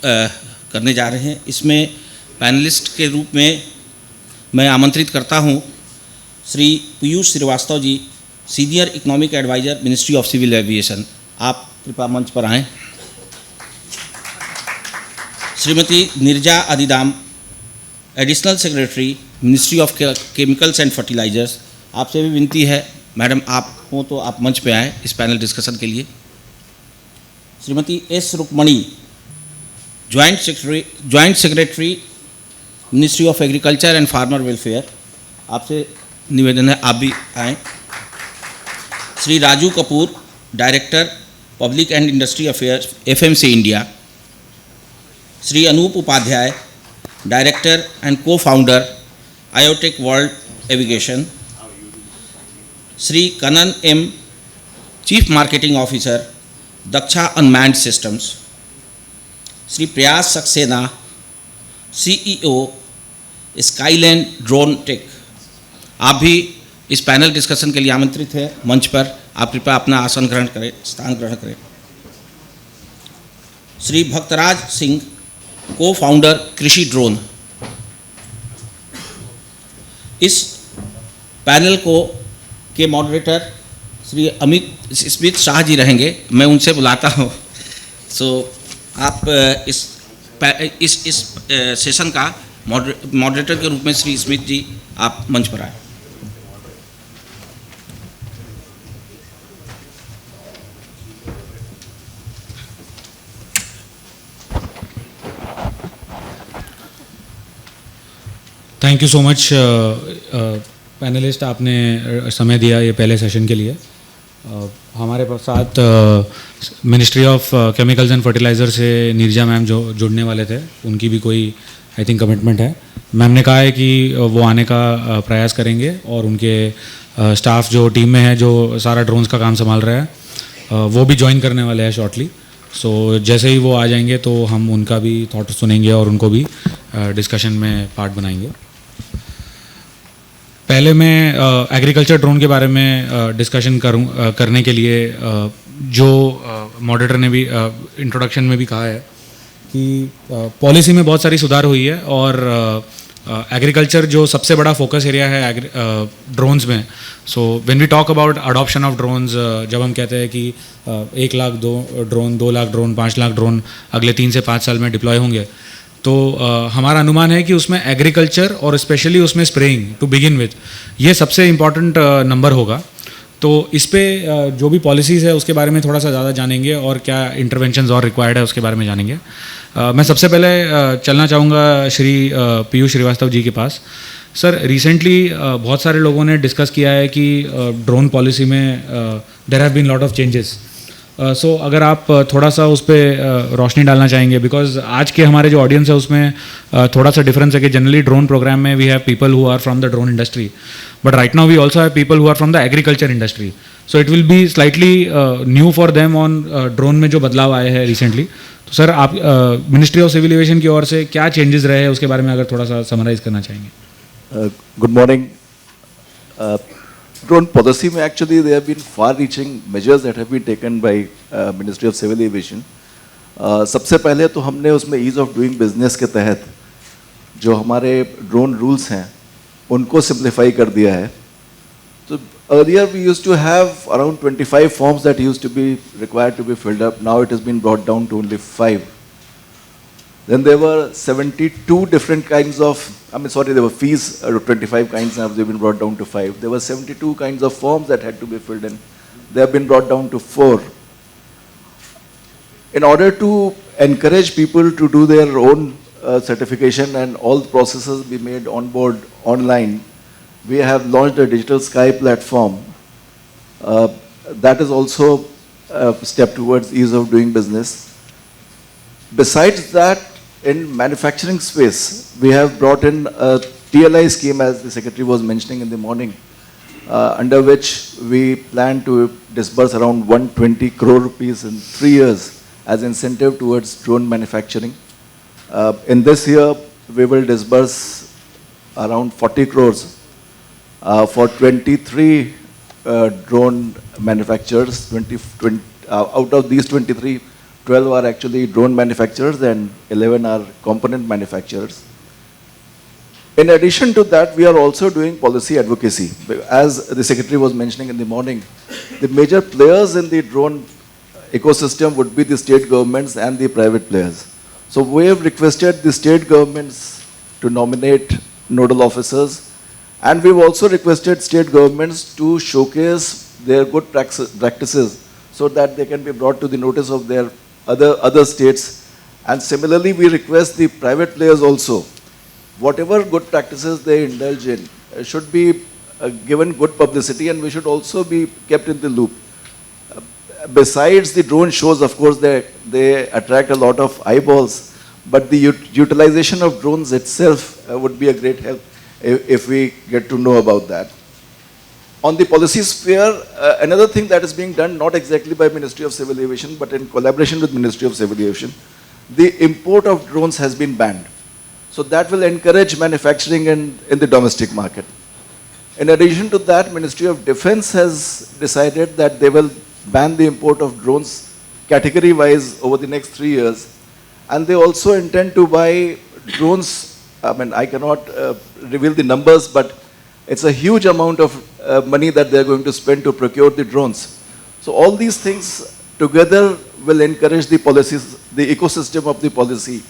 करने जा रहे हैं। इसमें पैनलिस्ट के रूप में मैं आमंत्रित करता हूं Shri Piyush Shrivastava ji, senior economic adviser, ministry of civil aviation. आप कृपया मंच पर आएँ। Shrimati Neerja Adidam, additional secretary, ministry of chemicals and fertilisers. आपसे भी विनती है मैडम, आप हो तो आप मंच पे आएँ इस पैनल डिस्कशन के लिए। Shrimati S Rukmani, joint secretary, ministry of agriculture and farmer welfare. आपसे निवेदन है आप भी आएँ। Shri Raju Kapoor, director, public and industry affairs, FMC India. Shri Anup Upadhyay, director and cofounder, IoTech World Avigation. Shri Kanan M, chief marketing officer, Dhaksha unmanned systems. Shri Prayas Saxena, CEO, Skyland drone tech. आप भी इस panel discussion के लिए आमंत्रित हैं मंच पर। आप कृपया अपना आसन ग्रहण करें, स्थान ग्रहण करें। श्री भक्तराज सिंह, को फाउंडर, कृषि ड्रोन। इस पैनल के मॉडरेटर श्री अमित स्मित शाह जी रहेंगे, मैं उनसे बुलाता हूँ। आप इस सेशन का मॉडरेटर के रूप में श्री स्मित जी आप मंच पर आए। Thank you so much panelist, आपने समय दिया ये पहले सेशन के लिए। हमारे साथ ministry of chemicals and fertiliser से नीरजा मैम जो जुड़ने वाले थे, उनकी भी कोई आई थिंक कमिटमेंट है। मैम ने कहा है कि वो आने का प्रयास करेंगे और उनके स्टाफ जो टीम में है, जो सारा ड्रोन्स का काम संभाल रहा है, वो भी ज्वाइन करने वाले हैं शॉर्टली। सो जैसे ही वो आ जाएंगे तो हम उनका भी थॉट सुनेंगे और उनको भी डिस्कशन में पार्ट बनाएंगे। पहले मैं एग्रीकल्चर ड्रोन के बारे में डिस्कशन करने के लिए जो मॉडरेटर ने भी इंट्रोडक्शन में भी कहा है कि पॉलिसी में बहुत सारी सुधार हुई है और एग्रीकल्चर जो सबसे बड़ा फोकस एरिया है ड्रोन्स में। So when we talk about adoption of drones, जब हम कहते हैं कि 1 lakh drone, 2 lakh drone, 5 lakh drone अगले 3 से 5 साल में डिप्लॉय होंगे, तो हमारा अनुमान है कि उसमें एग्रीकल्चर और स्पेशली उसमें स्प्रेइंग टू बिगिन विथ, ये सबसे इम्पॉर्टेंट नंबर होगा। तो इस पे जो भी पॉलिसीज़ है उसके बारे में थोड़ा सा ज़्यादा जानेंगे और क्या इंटरवेंशंस और रिक्वायर्ड है उसके बारे में जानेंगे। मैं सबसे पहले चलना चाहूँगा श्री पीयूष श्रीवास्तव जी के पास। सर, रिसेंटली बहुत सारे लोगों ने डिस्कस किया है कि ड्रोन पॉलिसी में there have been lot of changes. So अगर आप थोड़ा सा उस पर रोशनी डालना चाहेंगे, बिकॉज आज के हमारे जो ऑडियंस है उसमें थोड़ा सा डिफरेंस है कि जनरली ड्रोन प्रोग्राम में we have people who are from the drone industry, but right now we also have people who are from the agriculture industry. So it will be slightly new for them on drone में जो बदलाव आए हैं recently. तो sir, आप ministry of civil aviation की ओर से क्या चेंजेस रहे हैं उसके बारे में अगर थोड़ा सा समराइज करना चाहेंगे। Good morning. Drone policy, actually, there have been far-reaching measures that have been taken by Ministry of Civil Aviation. सबसे पहले तो हमने उसमें ease of doing business के तहत जो हमारे drone rules हैं उनको simplify कर दिया है। तो earlier we used to have around 25 forms that used to be required to be filled up. Now it has been brought down to only 5. Then there were 72 different kinds of, there were fees, 25 kinds have been brought down to 5. There were 72 kinds of forms that had to be filled in. They have been brought down to 4. In order to encourage people to do their own certification and all the processes be made on board online, we have launched a digital sky platform. That is also a step towards ease of doing business. Besides that, in manufacturing space, we have brought in a TLI scheme, as the Secretary was mentioning in the morning, under which we plan to disburse around 120 crore rupees in 3 years as incentive towards drone manufacturing. In this year, we will disburse around 40 crores for 23 drone manufacturers. Out of these 23, 12 are actually drone manufacturers and 11 are component manufacturers. In addition to that, we are also doing policy advocacy. As the Secretary was mentioning in the morning, the major players in the drone ecosystem would be the state governments and the private players. So we have requested the state governments to nominate nodal officers, and we've also requested state governments to showcase their good practices so that they can be brought to the notice of their other states. And similarly, we request the private players also, whatever good practices they indulge in should be given good publicity, and we should also be kept in the loop. Besides the drone shows, of course, they attract a lot of eyeballs, but the utilization of drones itself would be a great help if we get to know about that. On the policy sphere, another thing that is being done, not exactly by Ministry of Civil Aviation, but in collaboration with Ministry of Civil Aviation, the import of drones has been banned. So that will encourage manufacturing in the domestic market. In addition to that, Ministry of Defense has decided that they will ban the import of drones category-wise over the next 3 years. And they also intend to buy drones. I mean, I cannot reveal the numbers, but it's a huge amount of money that they're going to spend to procure the drones. So all these things together will encourage the policies, the ecosystem of the policy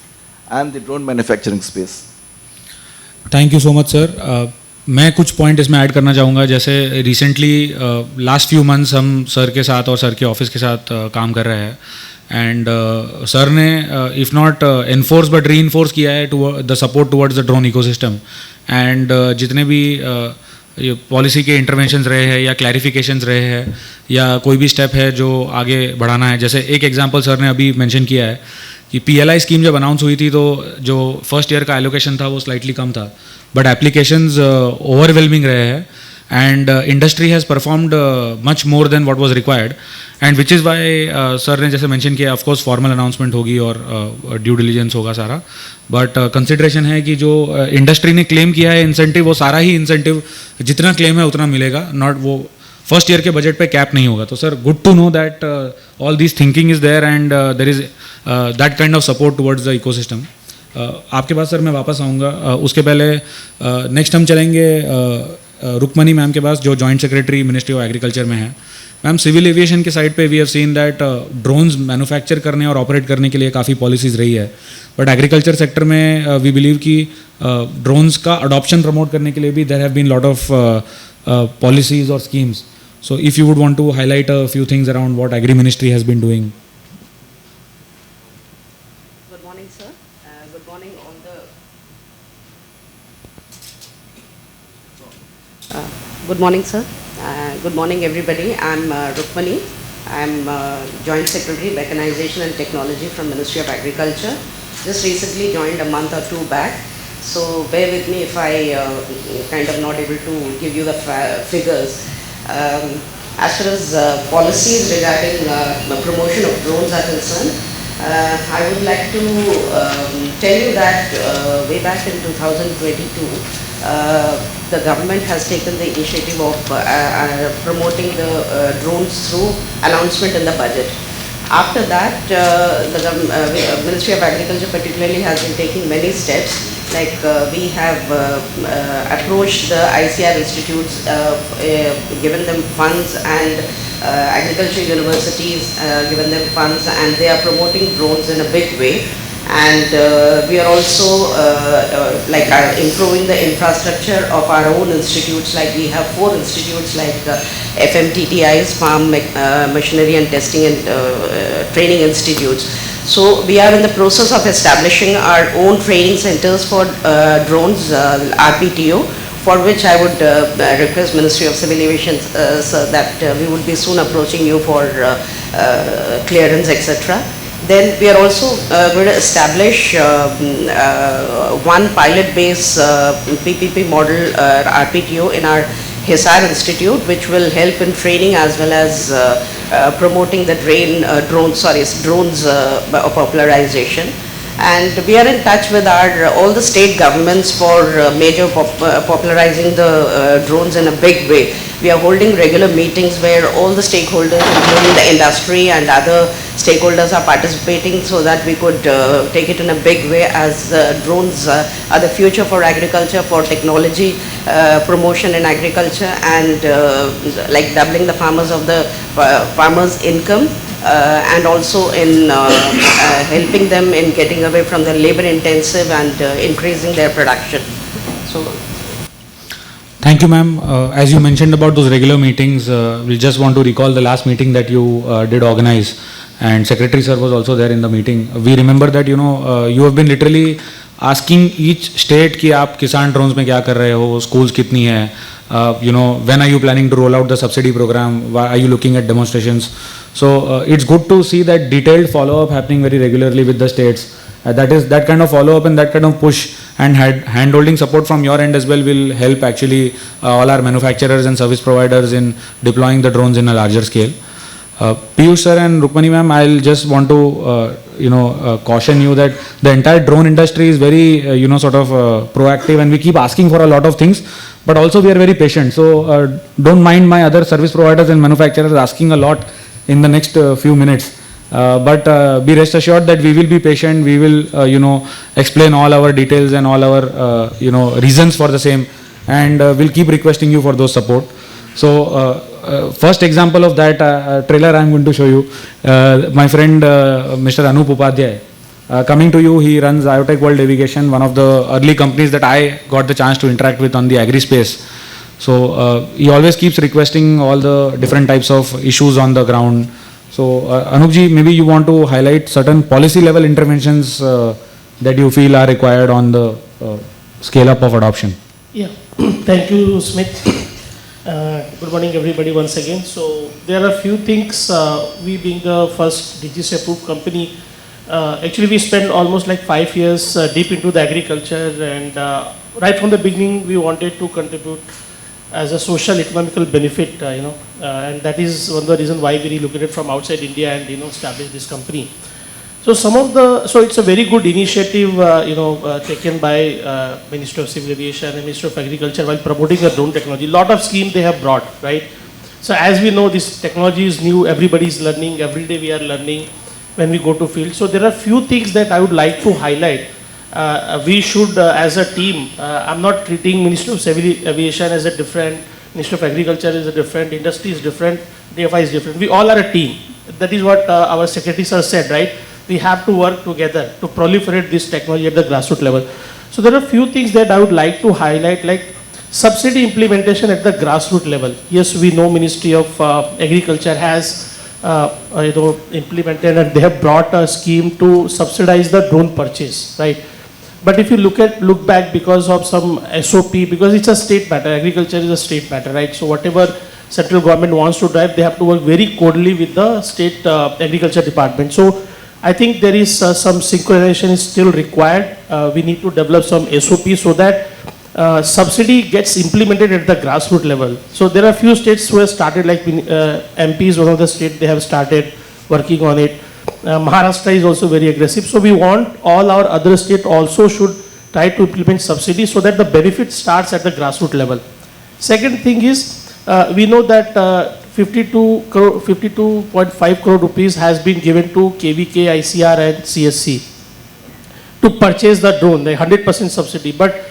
and the drone manufacturing space. Thank you so much sir. मैं कुछ point इसमें add करना चाहूँगा. जैसे recently last few months हम sir के साथ और सर के ऑफिस के साथ काम कर रहे हैं, एंड सर ने if not enforce but reinforce किया है to the support towards the drone ecosystem. And जितने भी पॉलिसी के इंटरवेंशंस रहे हैं या क्लैरिफिकेशंस रहे हैं या कोई भी स्टेप है जो आगे बढ़ाना है, जैसे एक एग्जांपल सर ने अभी मेंशन किया है कि पीएलआई स्कीम जब अनाउंस हुई थी तो जो फर्स्ट ईयर का एलोकेशन था वो स्लाइटली कम था, बट एप्लीकेशंस ओवरवेलमिंग रहे हैं, and industry has performed much more than what was required, and which is why sir ने जैसे मेंशन किया, ऑफ कोर्स फॉर्मल अनाउंसमेंट होगी और ड्यू डिलीजेंस होगा सारा, बट कंसिडरेशन है कि जो इंडस्ट्री ने क्लेम किया है इंसेंटिव, वो सारा ही इंसेंटिव जितना क्लेम है उतना मिलेगा, नॉट वो फर्स्ट ईयर के बजट पे कैप नहीं होगा. तो sir good to know that all this thinking is there and there is that kind of support towards the ecosystem. आपके पास सर मैं वापस आऊँगा. उसके पहले नेक्स्ट हम चलेंगे रुक्मणी मैम के पास, जो joint secretary ministry of agriculture में है. मैम, सिविल एविएशन के साइड पे we have seen that drones manufacture करने और ऑपरेट करने के लिए काफ़ी पॉलिसीज़ रही है, बट एग्रीकल्चर सेक्टर में वी बिलीव कि ड्रोन्स का अडॉप्शन प्रमोट करने के लिए भी there have been lot of policies और schemes. So if you would want to highlight a few things around what Agri Ministry has been doing. Good morning, sir. Good morning on the. Good morning, sir. Good morning, everybody. I'm Rukmani. I'm Joint Secretary, Mechanization and Technology from Ministry of Agriculture. Just recently joined a month or two back. So bear with me if I kind of not able to give you the figures. As far as policies regarding promotion of drones are concerned, I would like to tell you that way back in 2022, the government has taken the initiative of promoting the drones through announcement in the budget. After that, the Ministry of Agriculture particularly has been taking many steps. Like we have approached the ICR institutes, given them funds, and agriculture universities given them funds, and they are promoting drones in a big way. And we are also improving the infrastructure of our own institutes. Like we have 4 institutes like FMTTIs, Farm Machinery and Testing and Training Institutes. So we are in the process of establishing our own training centers for drones, RPTO, for which I would request Ministry of Civil Aviation sir, that we would be soon approaching you for clearance, etc. Then we are also going to establish one pilot base PPP model RPTO in our Hisar Institute, which will help in training as well as promoting the drones popularization. And we are in touch with all the state governments for major popularizing the drones in a big way. We are holding regular meetings where all the stakeholders, including the industry and other stakeholders, are participating so that we could take it in a big way, as drones are the future for agriculture, for technology promotion in agriculture, and like doubling the farmers' income. And also in helping them in getting away from the labor intensive and increasing their production. So, thank you, ma'am. As you mentioned about those regular meetings, we just want to recall the last meeting that you did organize, and Secretary sir was also there in the meeting. We remember that you have been literally asking each state कि आप किसान drones में क्या कर रहे हो, schools कितनी है, when are you planning to roll out the subsidy program, why are you looking at demonstrations. So it's good to see that detailed follow-up happening very regularly with the states. That kind of follow-up and that kind of push and hand-holding support from your end as well will help actually all our manufacturers and service providers in deploying the drones in a larger scale. Piyush sir and Rukmani ma'am, I'll just want to caution you that the entire drone industry is very proactive, and we keep asking for a lot of things, but also we are very patient. So don't mind my other service providers and manufacturers asking a lot in the next few minutes. But be rest assured that we will be patient. We will explain all our details and all our reasons for the same, and we'll keep requesting you for those support. So first example of that trailer I'm going to show you. My friend Mr. Anup Upadhyay, coming to you, he runs IoTech World Aviation, one of the early companies that I got the chance to interact with on the agri space. So he always keeps requesting all the different types of issues on the ground. So Anupji, maybe you want to highlight certain policy level interventions that you feel are required on the scale up of adoption. Yeah, thank you, Smith. Good morning, everybody, once again. So there are a few things. We being the first DGC approved company, actually we spent almost like 5 years deep into the agriculture, and right from the beginning we wanted to contribute as a social economical benefit, and that is one of the reasons why we relocated from outside India and established this company. So so it's a very good initiative, taken by Ministry of Civil Aviation and Ministry of Agriculture while promoting the drone technology. Lot of schemes they have brought, right? So as we know, this technology is new. Everybody is learning. Every day we are learning when we go to field. So there are few things that I would like to highlight. We should, as a team, I'm not treating Ministry of Civil Aviation as a different, Ministry of Agriculture is a different, industry is different, DFI is different. We all are a team. That is what our Secretary sir said, right? We have to work together to proliferate this technology at the grassroots level. So there are a few things that I would like to highlight, like subsidy implementation at the grassroots level. Yes, we know Ministry of Agriculture has implemented, and they have brought a scheme to subsidize the drone purchase, right? But if you look back, because of some SOP, because it's a state matter, agriculture is a state matter, right? So whatever central government wants to drive, they have to work very closely with the state agriculture department. So I think there is some synchronization is still required. We need to develop some SOP so that subsidy gets implemented at the grassroots level. So there are few states who have started, like MP is one of the states, they have started working on it. Maharashtra is also very aggressive. So we want all our other states also should try to implement subsidy so that the benefit starts at the grassroots level. Second thing is, we know that 52.5 crore rupees has been given to KVK, ICR and CSC to purchase the drone, the 100% subsidy. But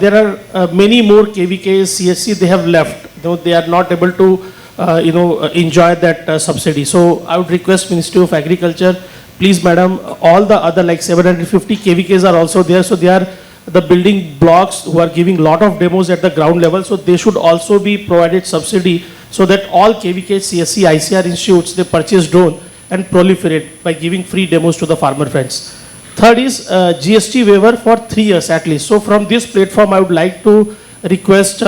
there are many more KVKs, CSC, they have left. They are not able to enjoy that subsidy. So I would request Ministry of Agriculture, please madam, all the other like 750 KVKs are also there, so they are the building blocks who are giving lot of demos at the ground level, so they should also be provided subsidy so that all KVK, CSC, ICR institutes, they purchase drone and proliferate by giving free demos to the farmer friends. Third is GST waiver for 3 years at least. So from this platform, I would like to request,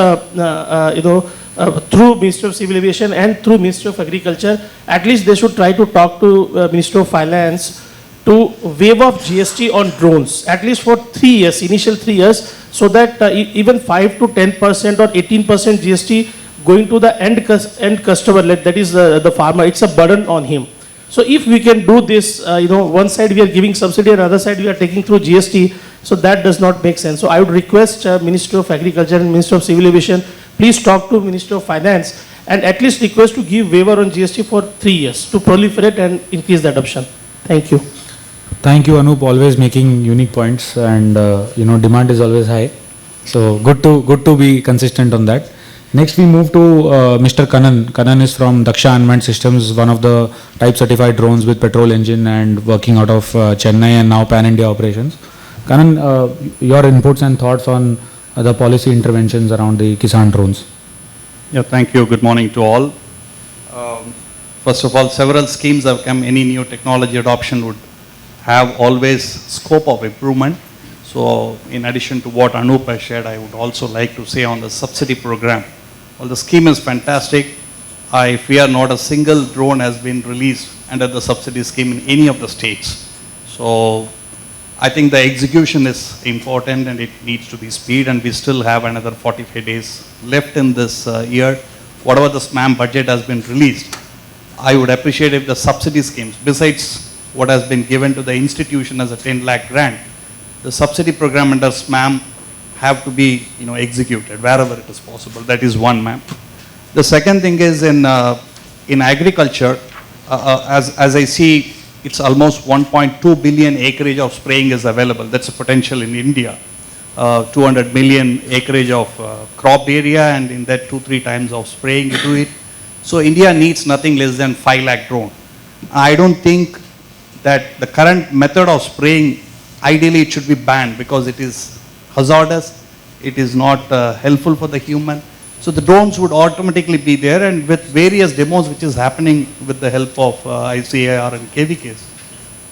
through Ministry of Civil Aviation and through Ministry of Agriculture, at least they should try to talk to Ministry of Finance to waive off GST on drones, at least for 3 years, initial 3 years, so that even 5 to 10% or 18% GST going to the end customer, that is the farmer, it's a burden on him. So if we can do this, one side we are giving subsidy and other side we are taking through GST, so that does not make sense. So I would request Ministry of Agriculture and Ministry of Civil Aviation, please talk to Ministry of Finance and at least request to give waiver on GST for 3 years to proliferate and increase the adoption. Thank you. Thank you, Anup, always making unique points, and demand is always high. So good to be consistent on that. Next we move to Mr. Kanan. Kanan is from Daksha Unmanned Systems, one of the type certified drones with petrol engine and working out of Chennai and now pan-India operations. Kanan, your inputs and thoughts on the policy interventions around the Kisan Drones. Yeah, thank you. Good morning to all. First of all, several schemes have come. Any new technology adoption would have always scope of improvement. So in addition to what Anup has shared, I would also like to say on the subsidy program. Well, the scheme is fantastic. I fear not a single drone has been released under the subsidy scheme in any of the states. So I think the execution is important and it needs to be speed, and we still have another 45 days left in this year. Whatever the SMAM budget has been released, I would appreciate if the subsidy schemes, besides what has been given to the institution as a 10 lakh grant, the subsidy program under SMAM have to be executed wherever it is possible. That is one, ma'am. The second thing is in agriculture, as I see, it's almost 1.2 billion acreage of spraying is available. That's a potential in India. 200 million acreage of crop area, and in that 2-3 times of spraying you do it. So India needs nothing less than 5 lakh drone. I don't think that the current method of spraying, ideally it should be banned because it is hazardous, it is not helpful for the human. So the drones would automatically be there, and with various demos which is happening with the help of ICAR and KVKs,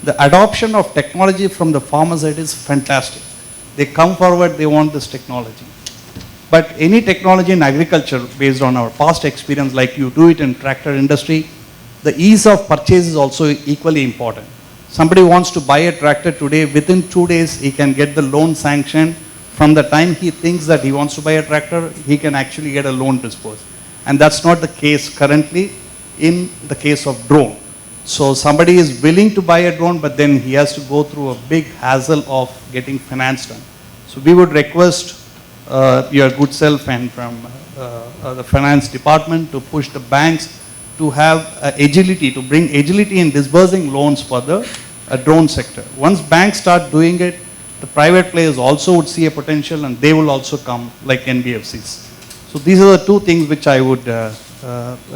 the adoption of technology from the farmer side is fantastic. They come forward, they want this technology. But any technology in agriculture, based on our past experience, like you do it in tractor industry, the ease of purchase is also equally important. Somebody wants to buy a tractor today, within 2 days he can get the loan sanctioned. From the time he thinks that he wants to buy a tractor, he can actually get a loan disbursed. And that's not the case currently in the case of drone. So somebody is willing to buy a drone, but then he has to go through a big hassle of getting finance done. So we would request your good self and from the finance department to push the banks to have agility, to bring agility in disbursing loans for the drone sector. Once banks start doing it, the private players also would see a potential and they will also come like NBFCs. So these are the two things which I would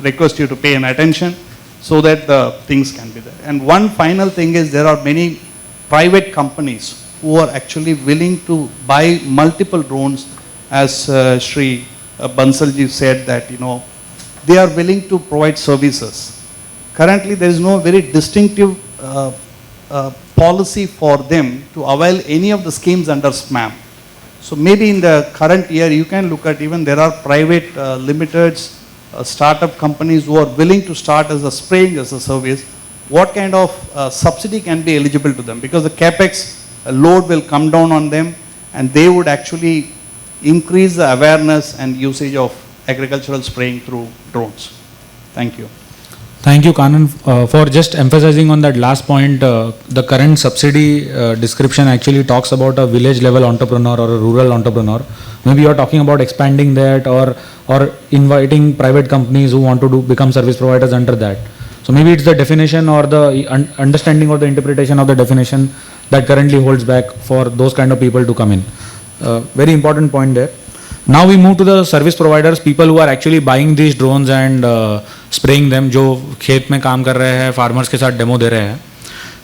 request you to pay an attention so that the things can be there. And one final thing is there are many private companies who are actually willing to buy multiple drones, as Shri Bansalji said that, they are willing to provide services. Currently there is no very distinctive policy for them to avail any of the schemes under SMAM. So maybe in the current year you can look at, even there are private limiteds, startup companies who are willing to start as a spraying as a service. What kind of subsidy can be eligible to them? Because the capex load will come down on them and they would actually increase the awareness and usage of agricultural spraying through drones. Thank you. Thank you, Kanan, for just emphasizing on that last point. The current subsidy description actually talks about a village level entrepreneur or a rural entrepreneur. Maybe you're talking about expanding that or inviting private companies who want to become service providers under that. So maybe it's the definition or the understanding or the interpretation of the definition that currently holds back for those kind of people to come in. Very important point there. Now we move to the service providers, people who are actually buying these drones and spraying them, जो खेत में काम कर रहे हैं, farmers के साथ demo दे रहे हैं.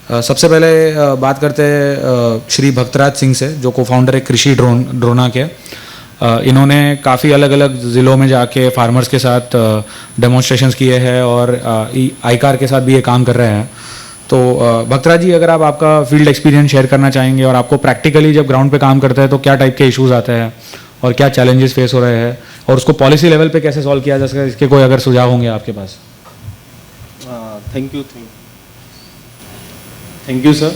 सबसे पहले बात करते हैं श्री भक्तराज सिंह से, जो को फाउंडर है कृषि ड्रोना के। इन्होंने काफ़ी अलग अलग ज़िलों में जाके फार्मर्स के साथ डेमोन्स्ट्रेशंस किए हैं और आईकार के साथ भी ये काम कर रहे हैं। तो भक्तराज जी, अगर आप आपका फील्ड एक्सपीरियंस शेयर करना चाहेंगे और आपको प्रैक्टिकली जब ग्राउंड पे काम करते हैं तो क्या टाइप के इश्यूज आते हैं और क्या चैलेंजेस फेस हो रहे हैं और उसको पॉलिसी लेवल पे कैसे सॉल्व किया जा सकता है, इसके कोई अगर सुझाव होंगे आपके पास। Thank you sir.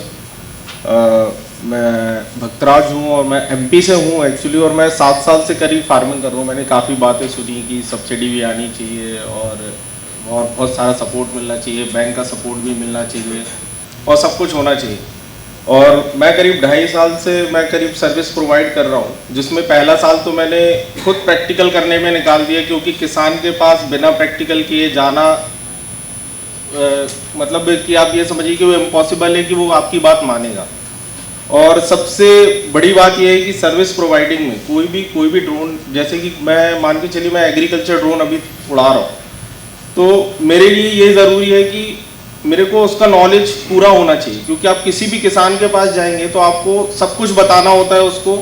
मैं भक्तराज हूँ और मैं एमपी से हूँ एक्चुअली, और मैं 7 साल से करीब फार्मिंग कर रहा हूँ। मैंने काफ़ी बातें सुनी कि सब्सिडी भी आनी चाहिए और बहुत सारा सपोर्ट मिलना चाहिए, बैंक का सपोर्ट भी मिलना चाहिए और सब कुछ होना चाहिए। और मैं करीब 2.5 साल से मैं करीब सर्विस प्रोवाइड कर रहा हूँ, जिसमें पहला साल तो मैंने खुद प्रैक्टिकल करने में निकाल दिया, क्योंकि किसान के पास बिना प्रैक्टिकल किए जाना मतलब कि आप ये समझिए कि वो इम्पॉसिबल है कि वो आपकी बात मानेगा। और सबसे बड़ी बात यह है कि सर्विस प्रोवाइडिंग में कोई भी ड्रोन, जैसे कि मैं मान के चलिए मैं एग्रीकल्चर ड्रोन अभी उड़ा रहा हूँ, तो मेरे लिए ये ज़रूरी है कि मेरे को उसका नॉलेज पूरा होना चाहिए, क्योंकि आप किसी भी किसान के पास जाएंगे तो आपको सब कुछ बताना होता है, उसको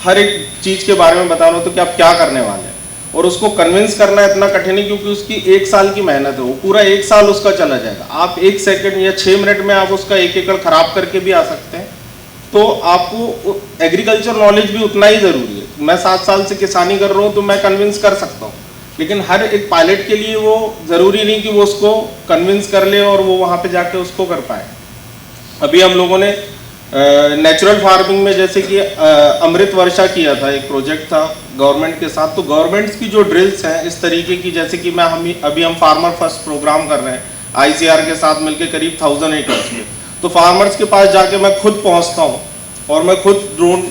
हर एक चीज़ के बारे में बताना होता है कि आप क्या करने वाले हैं। और उसको कन्विंस करना इतना कठिन है, क्योंकि उसकी 1 साल की मेहनत है, वो पूरा 1 साल उसका चला जाएगा। आप 1 सेकंड या 6 मिनट में आप उसका 1 एकड़ खराब करके भी आ सकते हैं। तो आपको एग्रीकल्चर नॉलेज भी उतना ही ज़रूरी है। मैं 7 साल से किसानी कर रहा हूँ तो मैं कन्विंस कर सकता हूँ, लेकिन हर एक पायलट के लिए वो ज़रूरी नहीं कि वो उसको कन्विंस कर ले और वो वहाँ पे जाके उसको कर पाए। अभी हम लोगों ने नेचुरल फार्मिंग में जैसे कि अमृत वर्षा किया था, एक प्रोजेक्ट था गवर्नमेंट के साथ। तो गवर्नमेंट्स की जो ड्रिल्स हैं इस तरीके की, जैसे कि अभी हम फार्मर फर्स्ट प्रोग्राम कर रहे हैं ICR के साथ मिलकर करीब 1000 एकर्स में। तो फार्मर्स के पास जाके मैं खुद पहुँचता हूँ और मैं खुद ड्रोन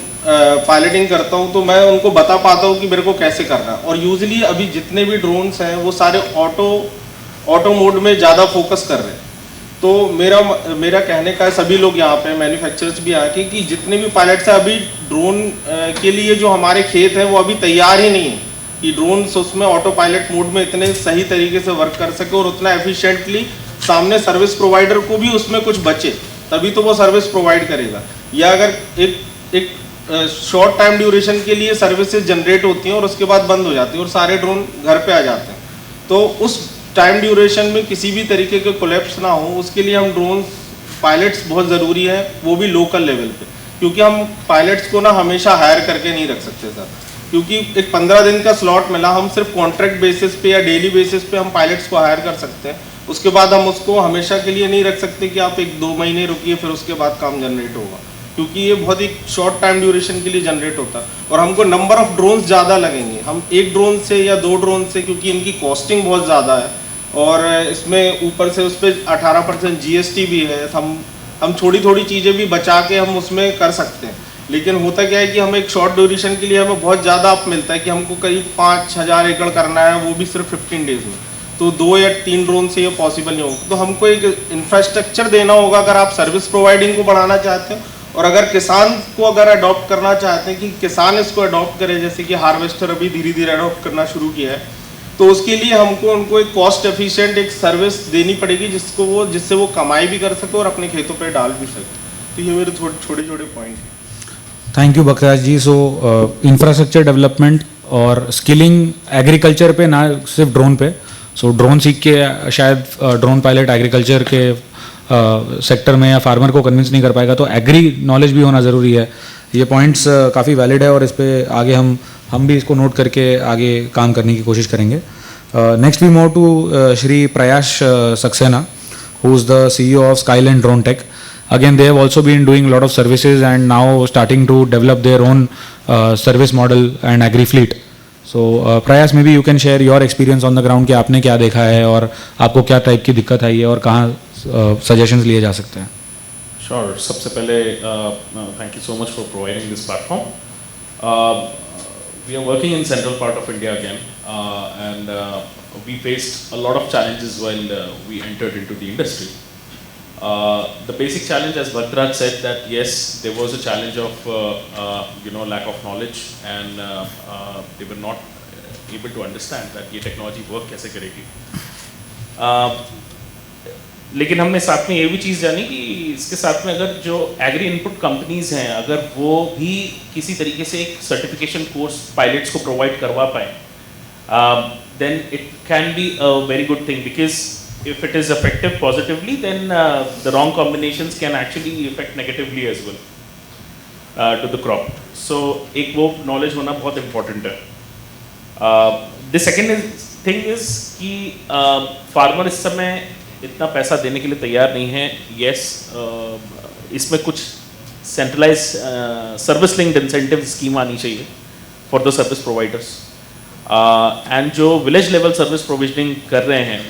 पायलटिंग करता हूँ, तो मैं उनको बता पाता हूँ कि मेरे को कैसे करना है। और यूजुअली अभी जितने भी ड्रोन्स हैं वो सारे ऑटो मोड में ज़्यादा फोकस कर रहे हैं। तो मेरा कहने का सभी लोग यहाँ पे मैन्युफैक्चरर्स भी आके कि जितने भी पायलट्स हैं, अभी ड्रोन के लिए जो हमारे खेत हैं वो अभी तैयार ही नहीं है कि ड्रोन्स उसमें ऑटो पायलट मोड में इतने सही तरीके से वर्क कर सके और उतना एफिशिएंटली सामने सर्विस प्रोवाइडर को भी उसमें कुछ बचे, तभी तो वो सर्विस प्रोवाइड करेगा। या अगर एक शॉर्ट टाइम ड्यूरेशन के लिए सर्विसेज जनरेट होती हैं और उसके बाद बंद हो जाती हैं और सारे ड्रोन घर पे आ जाते हैं, तो उस टाइम ड्यूरेशन में किसी भी तरीके के कोलैप्स ना हो, उसके लिए हम ड्रोन पायलट्स बहुत ज़रूरी है, वो भी लोकल लेवल पे। क्योंकि हम पायलट्स को ना हमेशा हायर करके नहीं रख सकते सर, क्योंकि एक 15 दिन का स्लॉट मिला, हम सिर्फ कॉन्ट्रैक्ट बेसिस पे या डेली बेसिस पे हम पायलट्स को हायर कर सकते हैं। उसके बाद हम उसको हमेशा के लिए नहीं रख सकते कि आप 1-2 महीने रुकिए फिर उसके बाद काम जनरेट होगा, क्योंकि ये बहुत ही शॉर्ट टाइम ड्यूरेशन के लिए जनरेट होता है। और हमको नंबर ऑफ ड्रोन्स ज़्यादा लगेंगे, हम 1 ड्रोन से या 2 ड्रोन से, क्योंकि इनकी कॉस्टिंग बहुत ज़्यादा है और इसमें ऊपर से उस पर 18% GST भी है। हम थोड़ी चीज़ें भी बचा के हम उसमें कर सकते हैं, लेकिन होता क्या है कि हम एक शॉर्ट ड्यूरेशन के लिए हमें बहुत ज़्यादा अप मिलता है कि हमको करीब 5000 एकड़ करना है, वो भी सिर्फ 15 डेज में। तो 2 या 3 ड्रोन से ये पॉसिबल नहीं होगा। तो हमको एक इंफ्रास्ट्रक्चर देना होगा अगर आप सर्विस प्रोवाइडिंग को बढ़ाना चाहते हो, और अगर किसान को अगर अडॉप्ट करना चाहते हैं कि किसान इसको अडॉप्ट करे, जैसे कि हार्वेस्टर अभी धीरे धीरे अडॉप्ट करना शुरू किया है, तो उसके लिए हमको उनको एक कॉस्ट एफिशिएंट एक सर्विस देनी पड़ेगी जिससे वो कमाई भी कर सके और अपने खेतों पे डाल भी सके। तो ये मेरे छोटे पॉइंट हैं। Thank you Bakraj ji. So infrastructure development और स्किलिंग एग्रीकल्चर पे, ना सिर्फ ड्रोन पे। सो ड्रोन सीख के शायद ड्रोन पायलट एग्रीकल्चर के सेक्टर में या फार्मर को कन्विंस नहीं कर पाएगा, तो एग्री नॉलेज भी होना ज़रूरी है। ये पॉइंट्स काफ़ी वैलिड है और इस पे आगे हम भी इसको नोट करके आगे काम करने की कोशिश करेंगे। Next we move to Shri Prayas Saxena, who is the CEO of Skyland drone tech. Again, they have also been doing a lot of services and now starting to develop their own service model and agri fleet. So, Prayas, maybe you can share your experience on the ground कि आपने क्या देखा है और आपको क्या type की दिक्कत आई है और कहाँ सजेशंस लिए जा सकते हैं। Sure. सबसे पहले thank you so much for providing this platform. We are working in central part of India again, and we faced a lot of challenges while we entered into the industry. The basic challenge, as Bhadraj said, that yes, there was a challenge of lack of knowledge, and they were not able to understand that ये technology work कैसे करेगी. लेकिन हमने साथ में ये भी चीज़ जानी कि इसके साथ में अगर जो एग्री इनपुट कंपनीज हैं अगर वो भी किसी तरीके से एक सर्टिफिकेशन कोर्स पायलट्स को प्रोवाइड करवा पाए, then it can be a very good thing, because if it is effective positively, then the wrong combinations can actually affect negatively as well to the crop. So एक वो knowledge होना बहुत important है. The second thing is कि farmer इस समय इतना पैसा देने के लिए तैयार नहीं है. Yes, इसमें कुछ centralized service linked incentive scheme आनी चाहिए for the service providers. And जो विलेज लेवल सर्विस प्रोविजनिंग कर रहे हैं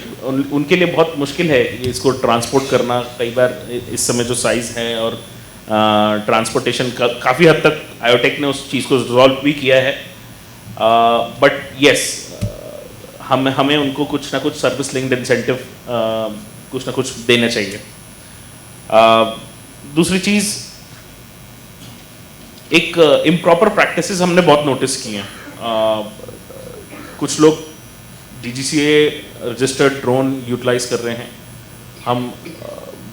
उनके लिए बहुत मुश्किल है इसको ट्रांसपोर्ट करना. कई बार इस समय जो साइज़ है और ट्रांसपोर्टेशन का काफ़ी हद तक आयोटेक ने उस चीज़ को रिजॉल्व भी किया है. बट येस, हमें उनको कुछ ना कुछ सर्विस लिंक्ड इंसेंटिव कुछ ना कुछ देना चाहिए. दूसरी चीज़, एक इम्प्रॉपर प्रैक्टिसेस हमने बहुत नोटिस किए हैं. कुछ लोग DGCA रजिस्टर्ड ड्रोन यूटिलाइज कर रहे हैं. हम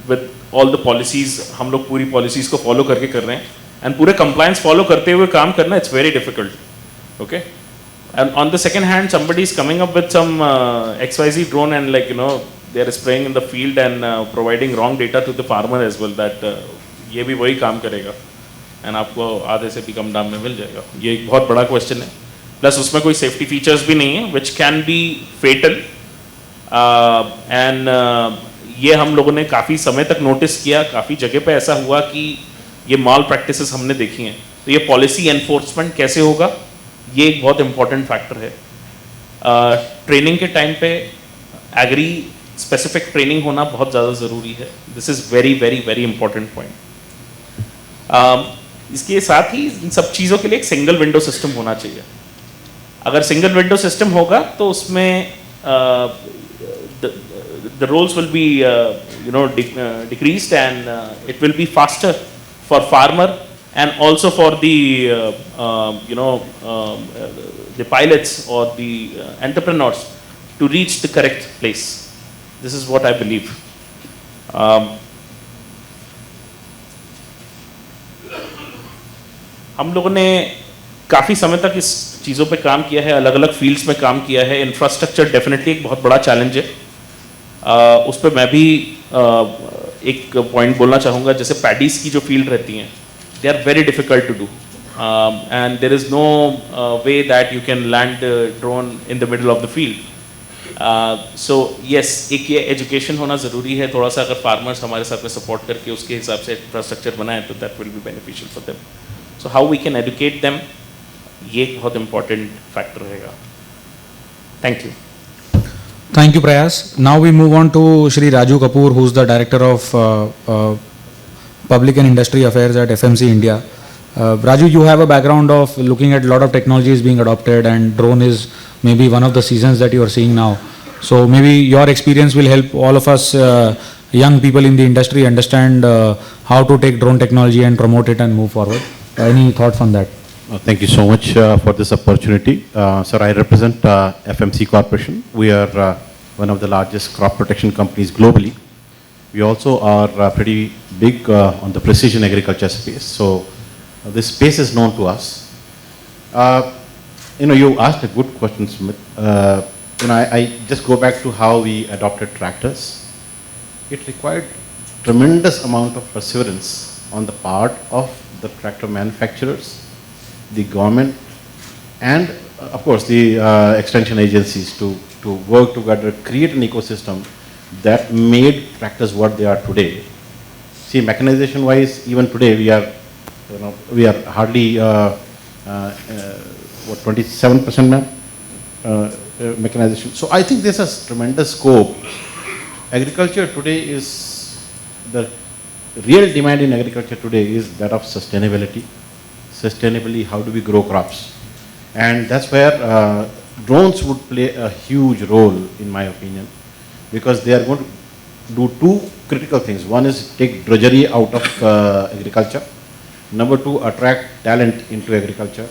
विद ऑल द पॉलिसीज़ हम लोग पूरी पॉलिसीज़ को फॉलो करके कर रहे हैं एंड पूरे कंप्लायंस फॉलो करते हुए काम करना it's very difficult. Okay, and on the second hand somebody is coming up with some XYZ drone and like they are spraying in the field and providing wrong data to the farmer as well that ये भी वही काम करेगा and आपको आधे से भी कम दाम में मिल जाएगा. ये एक बहुत बड़ा क्वेश्चन है. प्लस उसमें कोई सेफ्टी फीचर्स भी नहीं है which can be fatal. And ये हम लोगों ने काफ़ी समय तक नोटिस किया. काफ़ी जगह पे ऐसा हुआ कि ये माल प्रैक्टिसेस हमने देखी हैं. तो ये पॉलिसी एनफोर्समेंट कैसे होगा, ये एक बहुत इंपॉर्टेंट फैक्टर है. ट्रेनिंग के टाइम पे एग्री स्पेसिफिक ट्रेनिंग होना बहुत ज़्यादा ज़रूरी है. This is very very very important point. इसके साथ ही इन सब चीज़ों के लिए एक सिंगल विंडो सिस्टम होना चाहिए. अगर सिंगल विंडो सिस्टम होगा तो उसमें the roles will be decreased and it will be faster for farmer and also for the the pilots or the entrepreneurs to reach the correct place. This is what I believe. हम लोगों ने काफ़ी समय तक इस चीज़ों पे काम किया है, अलग अलग फील्ड्स में काम किया है. इंफ्रास्ट्रक्चर डेफिनेटली एक बहुत बड़ा चैलेंज है. उस पर मैं भी एक पॉइंट बोलना चाहूँगा. जैसे पैडीज़ की जो फील्ड रहती हैं, they are very difficult to do and there is no way that you can land drone in the middle of the field. So yes, एक ये एजुकेशन होना ज़रूरी है. थोड़ा सा अगर फार्मर्स हमारे साथ में सपोर्ट करके उसके हिसाब से इंफ्रास्ट्रक्चर बनाए तो that will be beneficial for them. So how we can educate them, ये एक बहुत इंपॉर्टेंट फैक्टर रहेगा. Thank you. Thank you, Prayas. Now we move on to Shri Raju Kapoor, who is the Director of Public and Industry Affairs at FMC India. Raju, you have a background of looking at a lot of technologies being adopted, and drone is maybe one of the seasons that you are seeing now. So maybe your experience will help all of us young people in the industry understand how to take drone technology and promote it and move forward. Any thoughts on that? Thank you so much for this opportunity. Sir, I represent FMC Corporation. We are one of the largest crop protection companies globally. We also are pretty big on the precision agriculture space. So this space is known to us. You asked a good question, Smith. I just go back to how we adopted tractors. It required tremendous amount of perseverance on the part of the tractor manufacturers, the government, and of course the extension agencies to work together, create an ecosystem that made tractors what they are today. See, mechanization wise, even today we are hardly 27% mechanization. So I think this has tremendous scope. Agriculture today is, the real demand in agriculture today is that of sustainability. Sustainably, how do we grow crops? And that's where drones would play a huge role, in my opinion, because they are going to do two critical things. One is take drudgery out of agriculture. Number two, attract talent into agriculture,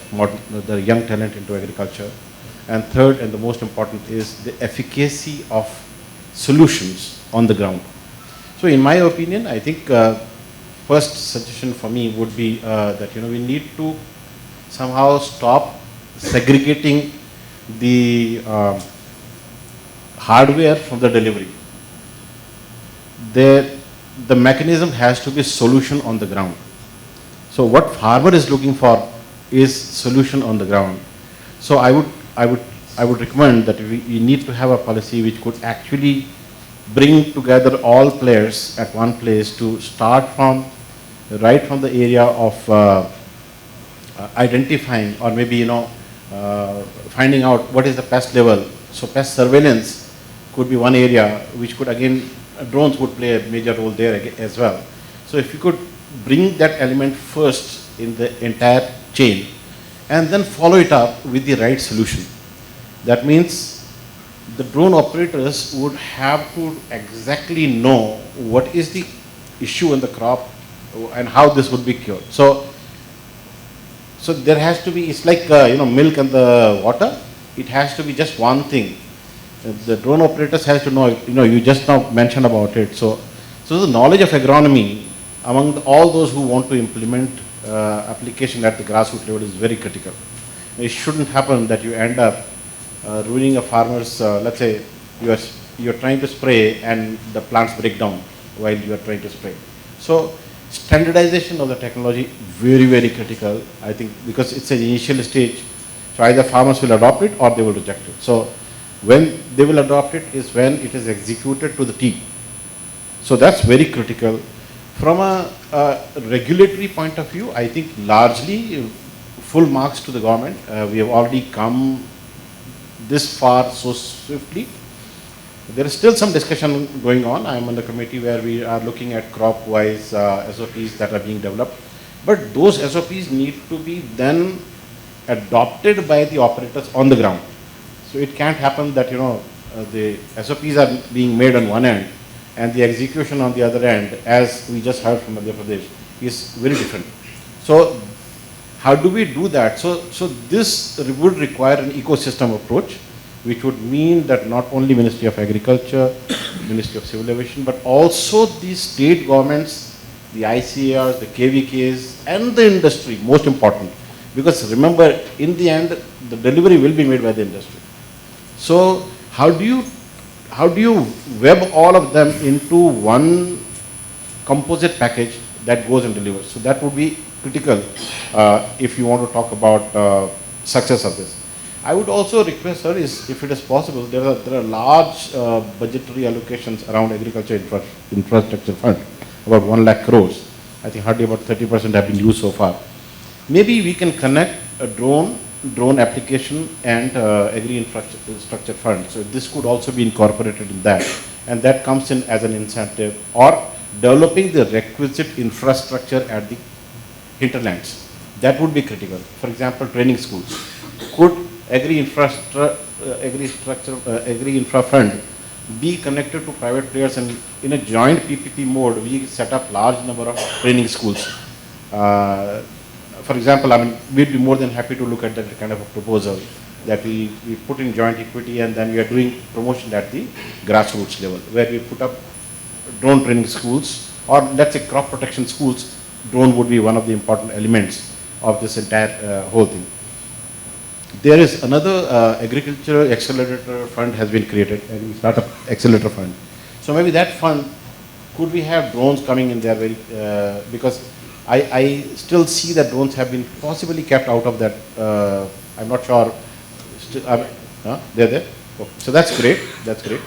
the young talent into agriculture. And third, and the most important, is the efficacy of solutions on the ground. So in my opinion, I think first suggestion for me would be that we need to somehow stop segregating the hardware from the delivery. The mechanism has to be solution on the ground. So what farmer is looking for is solution on the ground. So I would recommend that we need to have a policy which could actually bring together all players at one place to start from right from the area of identifying or maybe finding out what is the pest level. So pest surveillance could be one area which could again drones would play a major role there as well. So if you could bring that element first in the entire chain and then follow it up with the right solution. That means the drone operators would have to exactly know what is the issue in the crop and how this would be cured. So there has to be, it's like milk and the water. It has to be just one thing. The drone operators has to know, you just now mentioned about it. So the knowledge of agronomy among all those who want to implement application at the grassroots level is very critical. It shouldn't happen that you end up ruining a farmer's, let's say you're trying to spray and the plants break down while you are trying to spray. So standardization of the technology, very, very critical, I think, because it's an initial stage. So either farmers will adopt it or they will reject it. So when they will adopt it is when it is executed to the T. So that's very critical. From a regulatory point of view, I think largely full marks to the government. We have already come this far so swiftly. There is still some discussion going on. I am on the committee where we are looking at crop-wise SOPs that are being developed. But those SOPs need to be then adopted by the operators on the ground. So it can't happen that the SOPs are being made on one end and the execution on the other end, as we just heard from Madhya Pradesh, is very different. So how do we do that? So this would require an ecosystem approach, which would mean that not only Ministry of Agriculture, Ministry of Civil Aviation, but also the state governments, the ICARs, the KVKs, and the industry, most important. Because remember, in the end, the delivery will be made by the industry. So how do you web all of them into one composite package that goes and delivers? So that would be critical if you want to talk about success of this. I would also request, sir, if it is possible, there are large budgetary allocations around agriculture infrastructure fund, about 1 lakh crores. I think hardly about 30% have been used so far. Maybe we can connect a drone application and agri-infrastructure fund. So this could also be incorporated in that. And that comes in as an incentive, or developing the requisite infrastructure at the hinterlands. That would be critical. For example, training schools. Could agri-infra fund be connected to private players, and in a joint PPP mode, we set up large number of training schools. For example, I mean, we'd be more than happy to look at that kind of a proposal that we put in joint equity, and then we are doing promotion at the grassroots level, where we put up drone training schools, or let's say crop protection schools. Drone would be one of the important elements of this entire whole thing. There is another agriculture accelerator fund has been created, startup accelerator fund. So maybe that fund, could we have drones coming in there because I still see that drones have been possibly kept out of that. I'm not sure. They're there. Oh, so that's great. That's great.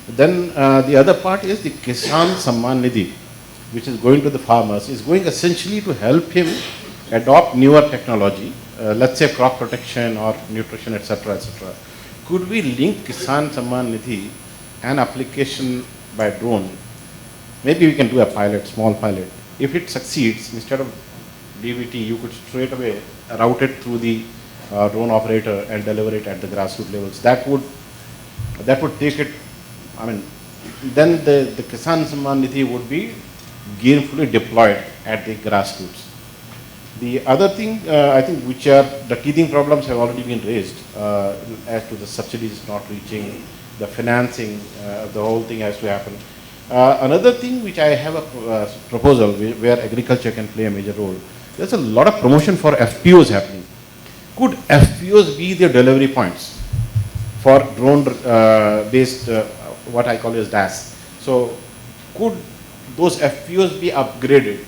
Then the other part is the Kisan Samman Nidhi, which is going to the farmers, is going essentially to help him adopt newer technology. Let's say crop protection or nutrition, etc., etc. Could we link Kisan Samman Nidhi and application by drone? Maybe we can do a pilot, small pilot. If it succeeds, instead of DVT, you could straight away route it through the drone operator and deliver it at the grassroots levels. That would take it. I mean, then the Kisan Samman Nidhi would be gainfully deployed at the grassroots. The other thing, I think, which are the teething problems have already been raised as to the subsidies not reaching, the financing, the whole thing has to happen. Another thing which I have a proposal where agriculture can play a major role, there's a lot of promotion for FPOs happening. Could FPOs be the delivery points for drone based, what I call as DAS? So could those FPOs be upgraded?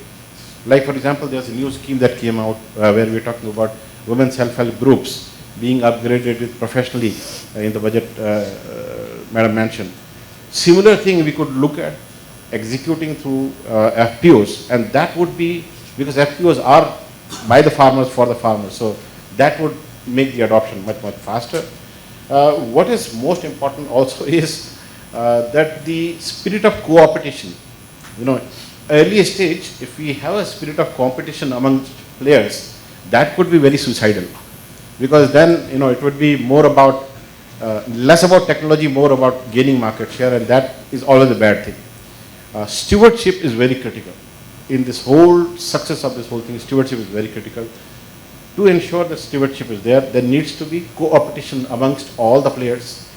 Like for example, there's a new scheme that came out where we're talking about women's self-help groups being upgraded with professionally in the budget Madam mentioned. Similar thing we could look at executing through FPOs, and that would be, because FPOs are by the farmers for the farmers, so that would make the adoption much faster. What is most important also is that the spirit of co-opetition, early stage, if we have a spirit of competition among players, that could be very suicidal, because then it would be more about less about technology, more about gaining market share, and that is always a bad thing. Stewardship is very critical in this whole success of this whole thing. Stewardship is very critical. To ensure that stewardship is there needs to be co-opetition amongst all the players.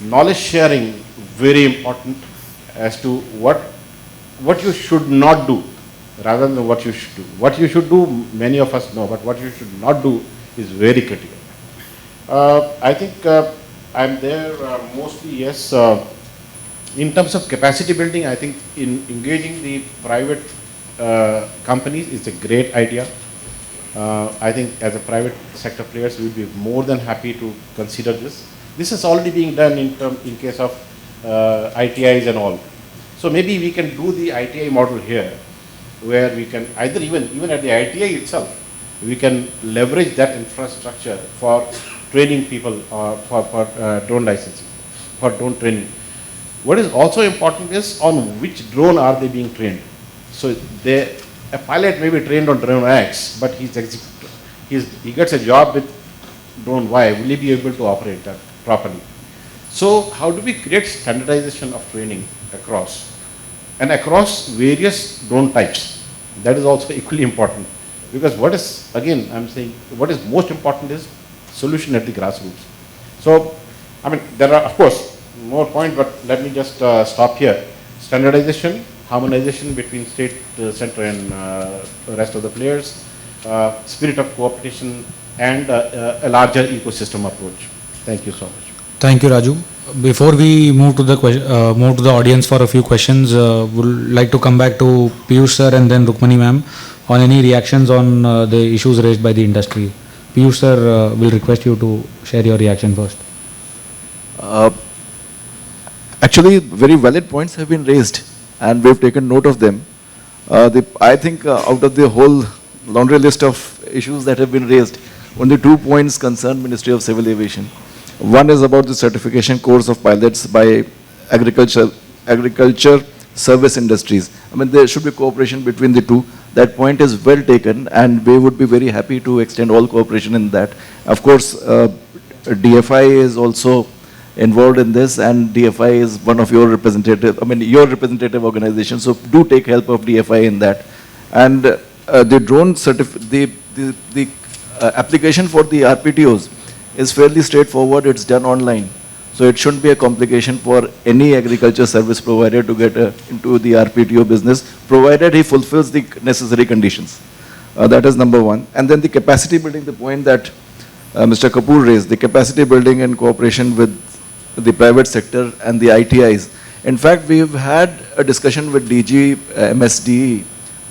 Knowledge sharing, very important, as to what you should not do rather than what you should do. What you should do, many of us know, but what you should not do is very critical. I think I'm there mostly, yes. In terms of capacity building, I think in engaging the private companies is a great idea. I think as a private sector players, we will be more than happy to consider this. This is already being done in case of ITIs and all. So maybe we can do the ITI model here, where we can either even at the ITI itself, we can leverage that infrastructure for training people for drone licensing, for drone training. What is also important is on which drone are they being trained. So a pilot may be trained on drone X, but he gets a job with drone Y. Will he be able to operate that properly? So how do we create standardization of training across various drone types? That is also equally important, because what is most important is solution at the grassroots. So, there are of course more points, but let me just stop here. Standardization, harmonization between state, center, and the rest of the players, spirit of cooperation, and a larger ecosystem approach. Thank you so much. Thank you, Raju. Before we move to the audience for a few questions, would like to come back to Piyush sir and then Rukmani ma'am on any reactions on the issues raised by the industry. Piyush sir, will request you to share your reaction first. Actually, very valid points have been raised, and we've taken note of them. I think out of the whole laundry list of issues that have been raised, only 2 points concern Ministry of Civil Aviation. One is about the certification course of pilots by agriculture service industries. There should be cooperation between the two. That point is well taken, and we would be very happy to extend all cooperation in that. Of course, DFI is also involved in this, and DFI is one of your your representative organization, so do take help of DFI in that. And the drone the application for the RPTOs is fairly straightforward. It's done online, so it shouldn't be a complication for any agriculture service provider to get into the RPTO business, provided he fulfills the necessary conditions. That is number one. And then the capacity building, the point that Mr. Kapoor raised, the capacity building in cooperation with the private sector and the ITIs. In fact, we've had a discussion with DG MSDE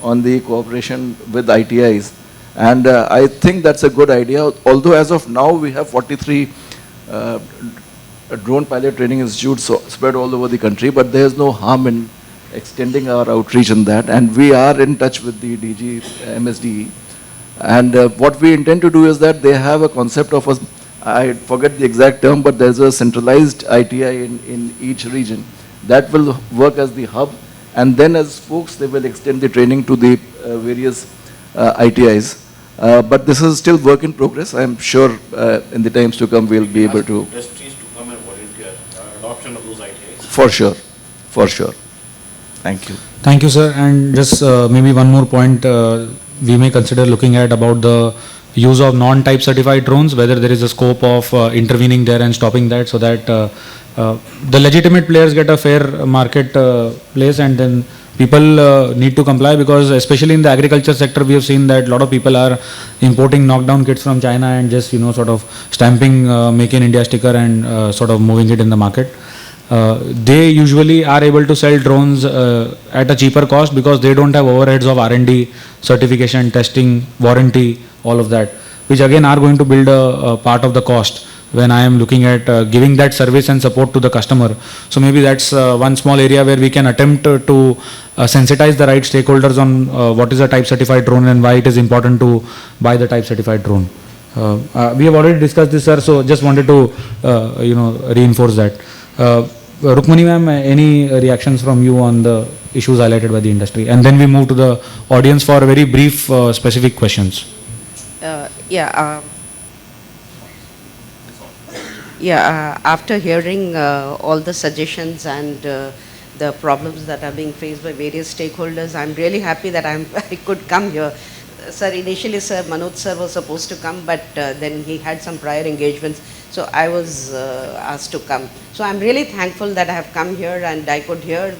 on the cooperation with ITIs, and I think that's a good idea. Although as of now we have 43 drone pilot training institutes spread all over the country, but there's no harm in extending our outreach in that, and we are in touch with the DG MSDE. And what we intend to do is that they have a concept of I forget the exact term, but there's a centralized ITI in each region that will work as the hub, and then as spokes they will extend the training to the various ITIs. But this is still work in progress. I'm sure in the times to come we'll be able to. Industries to come and volunteer adoption of those ITIs. For sure, for sure. Thank you. Thank you, sir. And just maybe one more point we may consider looking at about the use of non-type certified drones, whether there is a scope of intervening there and stopping that, so that the legitimate players get a fair market place, and then people need to comply, because especially in the agriculture sector we have seen that a lot of people are importing knockdown kits from China and just sort of stamping Make in India sticker and sort of moving it in the market. They usually are able to sell drones at a cheaper cost because they don't have overheads of R&D, certification, testing, warranty, all of that, which again are going to build a part of the cost when I am looking at giving that service and support to the customer. So maybe that's one small area where we can attempt to sensitize the right stakeholders on what is a type certified drone and why it is important to buy the type certified drone. We have already discussed this, sir, so just wanted to reinforce that. Rukmani ma'am, any reactions from you on the issues highlighted by the industry? And then we move to the audience for very brief specific questions. After hearing all the suggestions and the problems that are being faced by various stakeholders, I'm really happy that I could come here. Sir, initially, sir, Manoj sir was supposed to come, but then he had some prior engagements, so I was asked to come. So I'm really thankful that I have come here and I could hear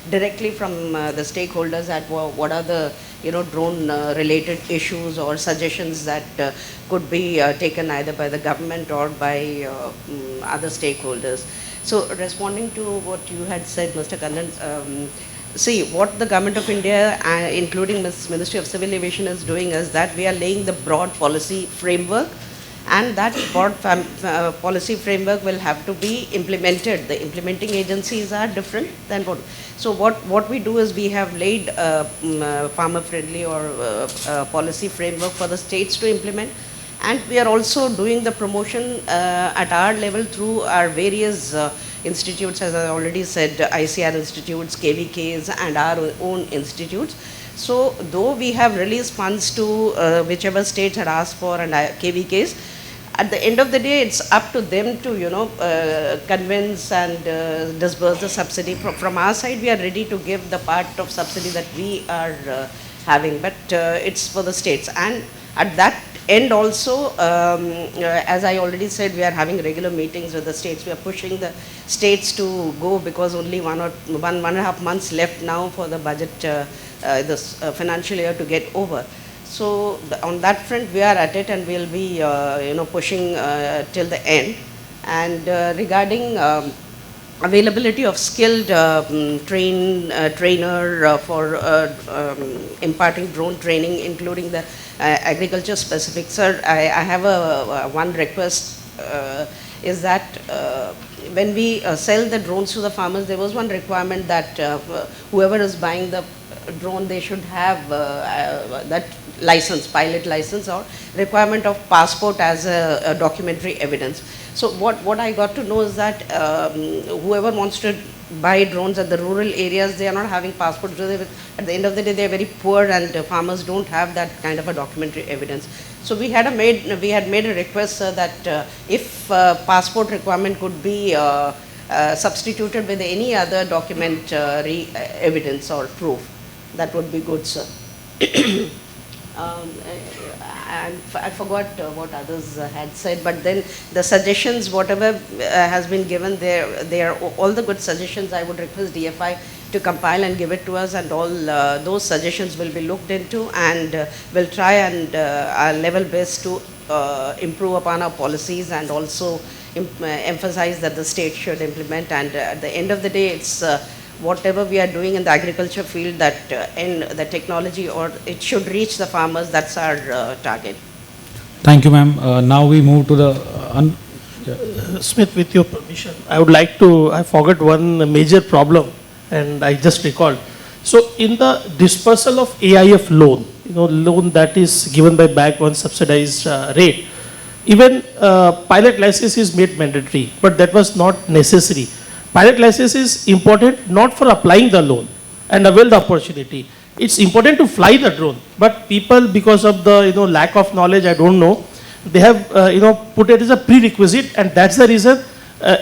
directly from the stakeholders at what are the drone related issues or suggestions that could be taken either by the government or by other stakeholders. So responding to what you had said, Mr. Kannan, see, what the Government of India, including Ministry of Civil Aviation, is doing is that we are laying the broad policy framework, and that broad policy framework will have to be implemented. The implementing agencies are different than what. So what we do is we have laid farmer-friendly or policy framework for the states to implement, and we are also doing the promotion at our level through our various institutes, as I already said, ICR institutes, KVKs, and our own institutes. So though we have released funds to whichever states had asked for and KVKs, at the end of the day, it's up to them to, convince and disburse the subsidy. From our side, we are ready to give the part of subsidy that we are having, but it's for the states. And at that end also, as I already said, we are having regular meetings with the states. We are pushing the states to go, because only one and a half months left now for the budget, this financial year to get over. So on that front, we are at it, and we'll be pushing till the end. And regarding availability of skilled trainer for imparting drone training, including the agriculture specific. Sir, I have one request, is that when we sell the drones to the farmers, there was one requirement that whoever is buying the drone, they should have that license, pilot license, or requirement of passport as a documentary evidence. So what I got to know is that whoever wants to buy drones at the rural areas, they are not having passports. So at the end of the day, they are very poor, and farmers don't have that kind of a documentary evidence. So we had made a request, sir, that if passport requirement could be substituted with any other documentary evidence or proof, that would be good, sir. And I forgot what others had said, but then the suggestions, whatever has been given, they are all the good suggestions. I would request DFI to compile and give it to us, and all those suggestions will be looked into, and we'll try and our level best to improve upon our policies, and also emphasize that the state should implement. And at the end of the day, it's whatever we are doing in the agriculture field, that in the technology, or it should reach the farmers. That's our target. Thank you, ma'am. Now we move to the Smith, with your permission, I would like to, I forgot one major problem, and I just recalled. So in the dispersal of AIF loan, loan that is given by bank on subsidized rate, even pilot license is made mandatory, but that was not necessary. Pilot license is important not for applying the loan and avail the opportunity. It's important to fly the drone, but people, because of the lack of knowledge, I don't know, they have put it as a prerequisite, and that's the reason.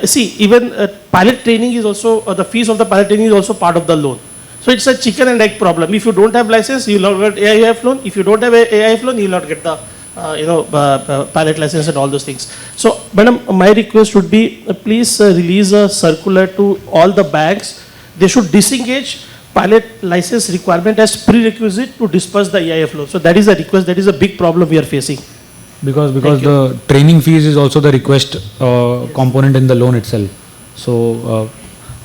See, even pilot training is also, the fees of the pilot training is also part of the loan. So it's a chicken and egg problem. If you don't have license, you will not get AIF loan. If you don't have AIF loan, you will not get the pilot license and all those things. So, madam, my request would be please release a circular to all the banks. They should disengage pilot license requirement as prerequisite to disperse the EIF loan. So that is a request. That is a big problem we are facing. Because the training fees is also the request component in the loan itself. So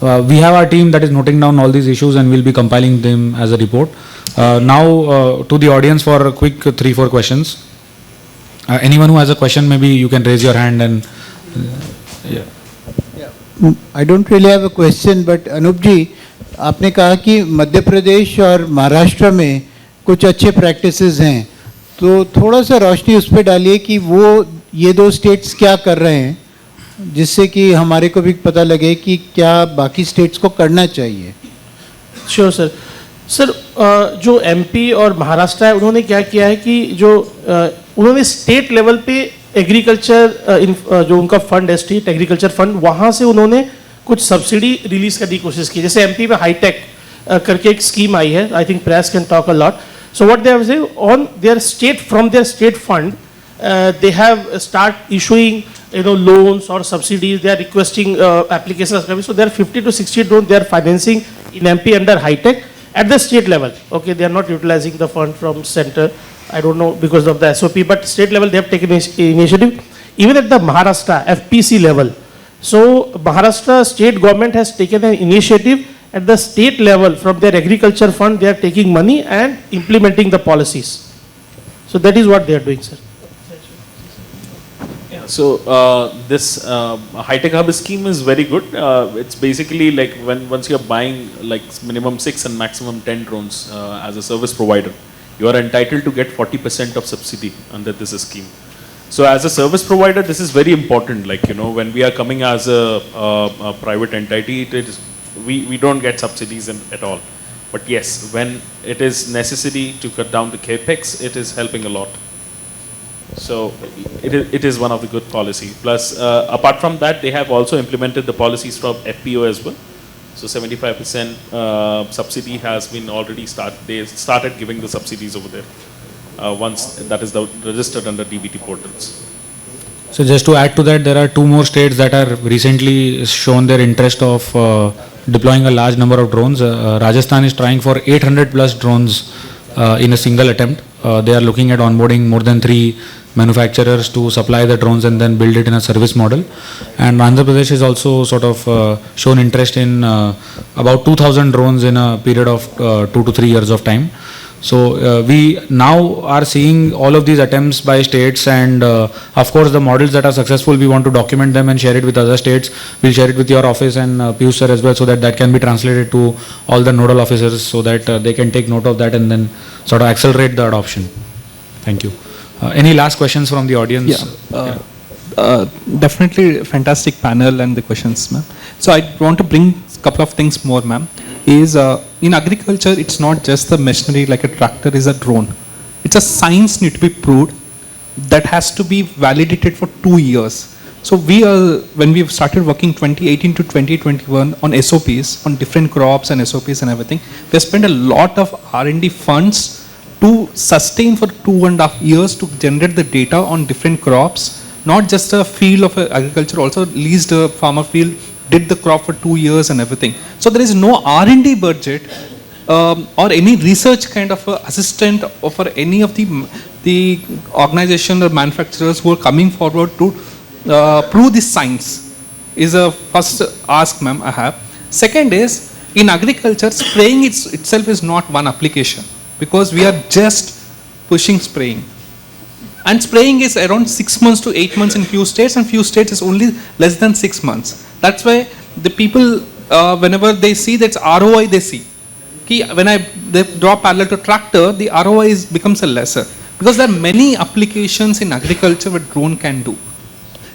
we have our team that is noting down all these issues and we'll be compiling them as a report. Now to the audience for a quick 3-4 questions. Anyone who has a question, maybe you can raise your hand and yeah. I don't really have a question, but Anup ji, आपने कहा कि मध्य प्रदेश और महाराष्ट्र में कुछ अच्छे practices हैं, तो थोड़ा सा रोशनी उस पर डालिए कि वो ये दो स्टेट्स क्या कर रहे हैं, जिससे कि हमारे को भी पता लगे कि क्या बाकी स्टेट्स को करना चाहिए. Sure sir. सर जो एमपी और महाराष्ट्र है उन्होंने क्या किया है कि जो उन्होंने स्टेट लेवल पे एग्रीकल्चर जो उनका फंड है स्टेट एग्रीकल्चर फंड, वहाँ से उन्होंने कुछ सब्सिडी रिलीज करने की कोशिश की. जैसे एमपी में हाईटेक करके एक स्कीम आई है, I think press can talk a lot. So what they have say on their state from their state fund they have start issuing loans or subsidies. They are requesting applications. So there are 50 to 60 drones they are financing in MP under high tech at the state level. Okay, they are not utilizing the fund from center. I don't know because of the SOP, but state level they have taken initiative. Even at the Maharashtra FPC level. So Maharashtra state government has taken an initiative at the state level from their agriculture fund. They are taking money and implementing the policies. So that is what they are doing, sir. So this high-tech hub scheme is very good. It's basically like once you're buying like minimum 6 and maximum 10 drones as a service provider, you are entitled to get 40% of subsidy under this scheme. So as a service provider, this is very important. Like when we are coming as a private entity, we don't get subsidies at all. But yes, when it is necessary to cut down the capex, it is helping a lot. So it is one of the good policy. Plus, apart from that, they have also implemented the policies from FPO as well. So 75% subsidy has been already started. They started giving the subsidies over there once that is registered under DBT portals. So just to add to that, there are 2 more states that are recently shown their interest of deploying a large number of drones. Rajasthan is trying for 800 plus drones in a single attempt. They are looking at onboarding more than 3 manufacturers to supply the drones and then build it in a service model. And Andhra Pradesh is also sort of shown interest in about 2,000 drones in a period of 2 to 3 years of time. So we now are seeing all of these attempts by states, and of course the models that are successful, we want to document them and share it with other states. We'll share it with your office and Piyush sir as well, so that can be translated to all the nodal officers so that they can take note of that and then sort of accelerate the adoption. Thank you. Any last questions from the audience? Yeah, definitely fantastic panel and the questions, ma'am. So I want to bring a couple of things more, ma'am. Is in agriculture, it's not just the machinery like a tractor is a drone. It's a science need to be proved that has to be validated for 2 years. So when we started working 2018 to 2021 on SOPs, on different crops and SOPs and everything, we spent a lot of R&D funds to sustain for 2.5 years to generate the data on different crops, not just a field of agriculture, also leased a farmer field, did the crop for 2 years and everything. So there is no R&D budget or any research kind of assistant or for any of the organization or manufacturers who are coming forward to prove this science is a first ask, ma'am, I have. Second is, in agriculture, spraying itself is not one application because we are just pushing spraying. And spraying is around 6 months to 8 months in few states, and few states is only less than 6 months. That's why the people, whenever they see that's ROI, they see. When they draw parallel to tractor, the ROI becomes a lesser. Because there are many applications in agriculture what drone can do.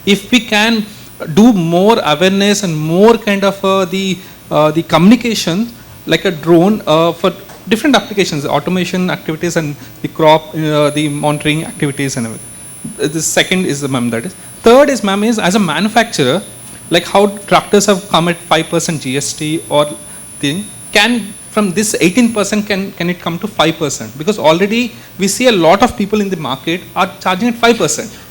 If we can do more awareness and more kind of the communication like a drone for different applications, automation activities and the crop, the monitoring activities and everything. The second is the ma'am that is. Third is ma'am is as a manufacturer, like how tractors have come at 5% GST or thing, can from this 18% can it come to 5%? Because already we see a lot of people in the market are charging at 5%.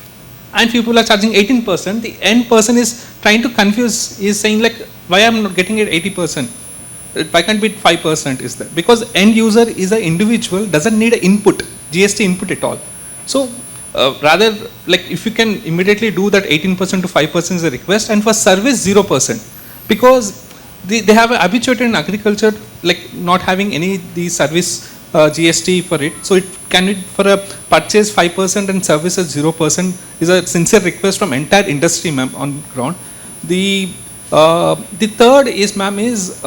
And people are charging 18%. The end person is trying to confuse, is saying like, why I'm not getting it 80%? Why can't be 5% is that? Because end user is an individual, doesn't need an input, GST input at all. So rather, like if you can immediately do that 18% to 5% is a request, and for service 0%, because they have habituated in agriculture like not having any the service GST for it. So it can it for a purchase 5% and services 0% is a sincere request from entire industry, ma'am, on ground. The third is, ma'am, is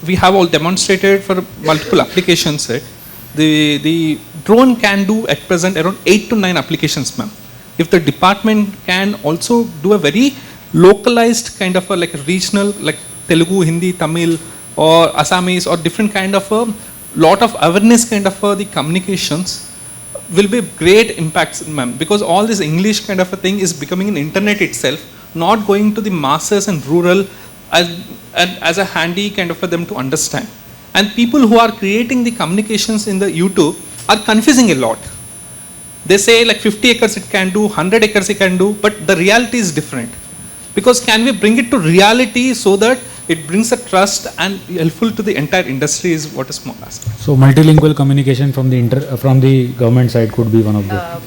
we have all demonstrated for multiple applications. Right? The drone can do at present around 8 to 9 applications, ma'am. If the department can also do a very localized kind of a like a regional, like Telugu, Hindi, Tamil, or Assamese, or different kind of a lot of awareness kind of the communications will be great impacts, ma'am, because all this English kind of a thing is becoming an internet itself, not going to the masses and rural as a handy kind of for them to understand. And people who are creating the communications in the YouTube are confusing a lot. They say like 50 acres it can do, 100 acres it can do, but the reality is different. Because can we bring it to reality so that it brings a trust and helpful to the entire industry is what is more asked. So multilingual communication from the government side could be one of the.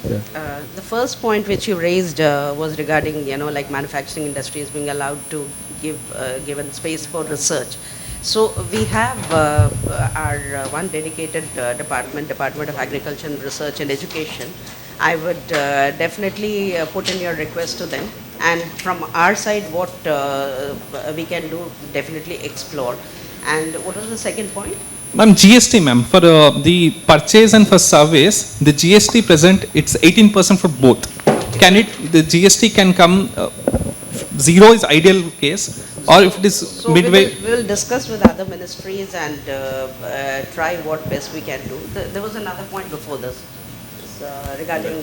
The first point which you raised was regarding, like manufacturing industry is being allowed to give given space for research. So we have our one dedicated Department of Agriculture and Research and Education. I would definitely put in your request to them, and from our side what we can do, definitely explore. And what was the second point? Ma'am, GST, ma'am, for the purchase and for service, the GST present, it's 18% for both. Can it, the GST can come, zero is ideal case, or if it is so midway? We will discuss with other ministries and try what best we can do. There was another point before this regarding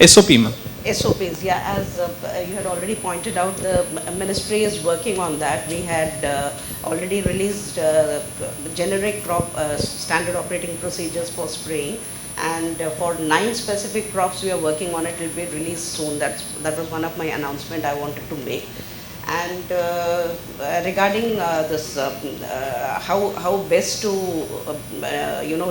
SOP, ma'am. SOPs, yeah, as you had already pointed out, the ministry is working on that. We had already released generic crop standard operating procedures for spraying, and for 9 specific crops we are working on it. It will be released soon. That was one of my announcement I wanted to make. And regarding this, how best to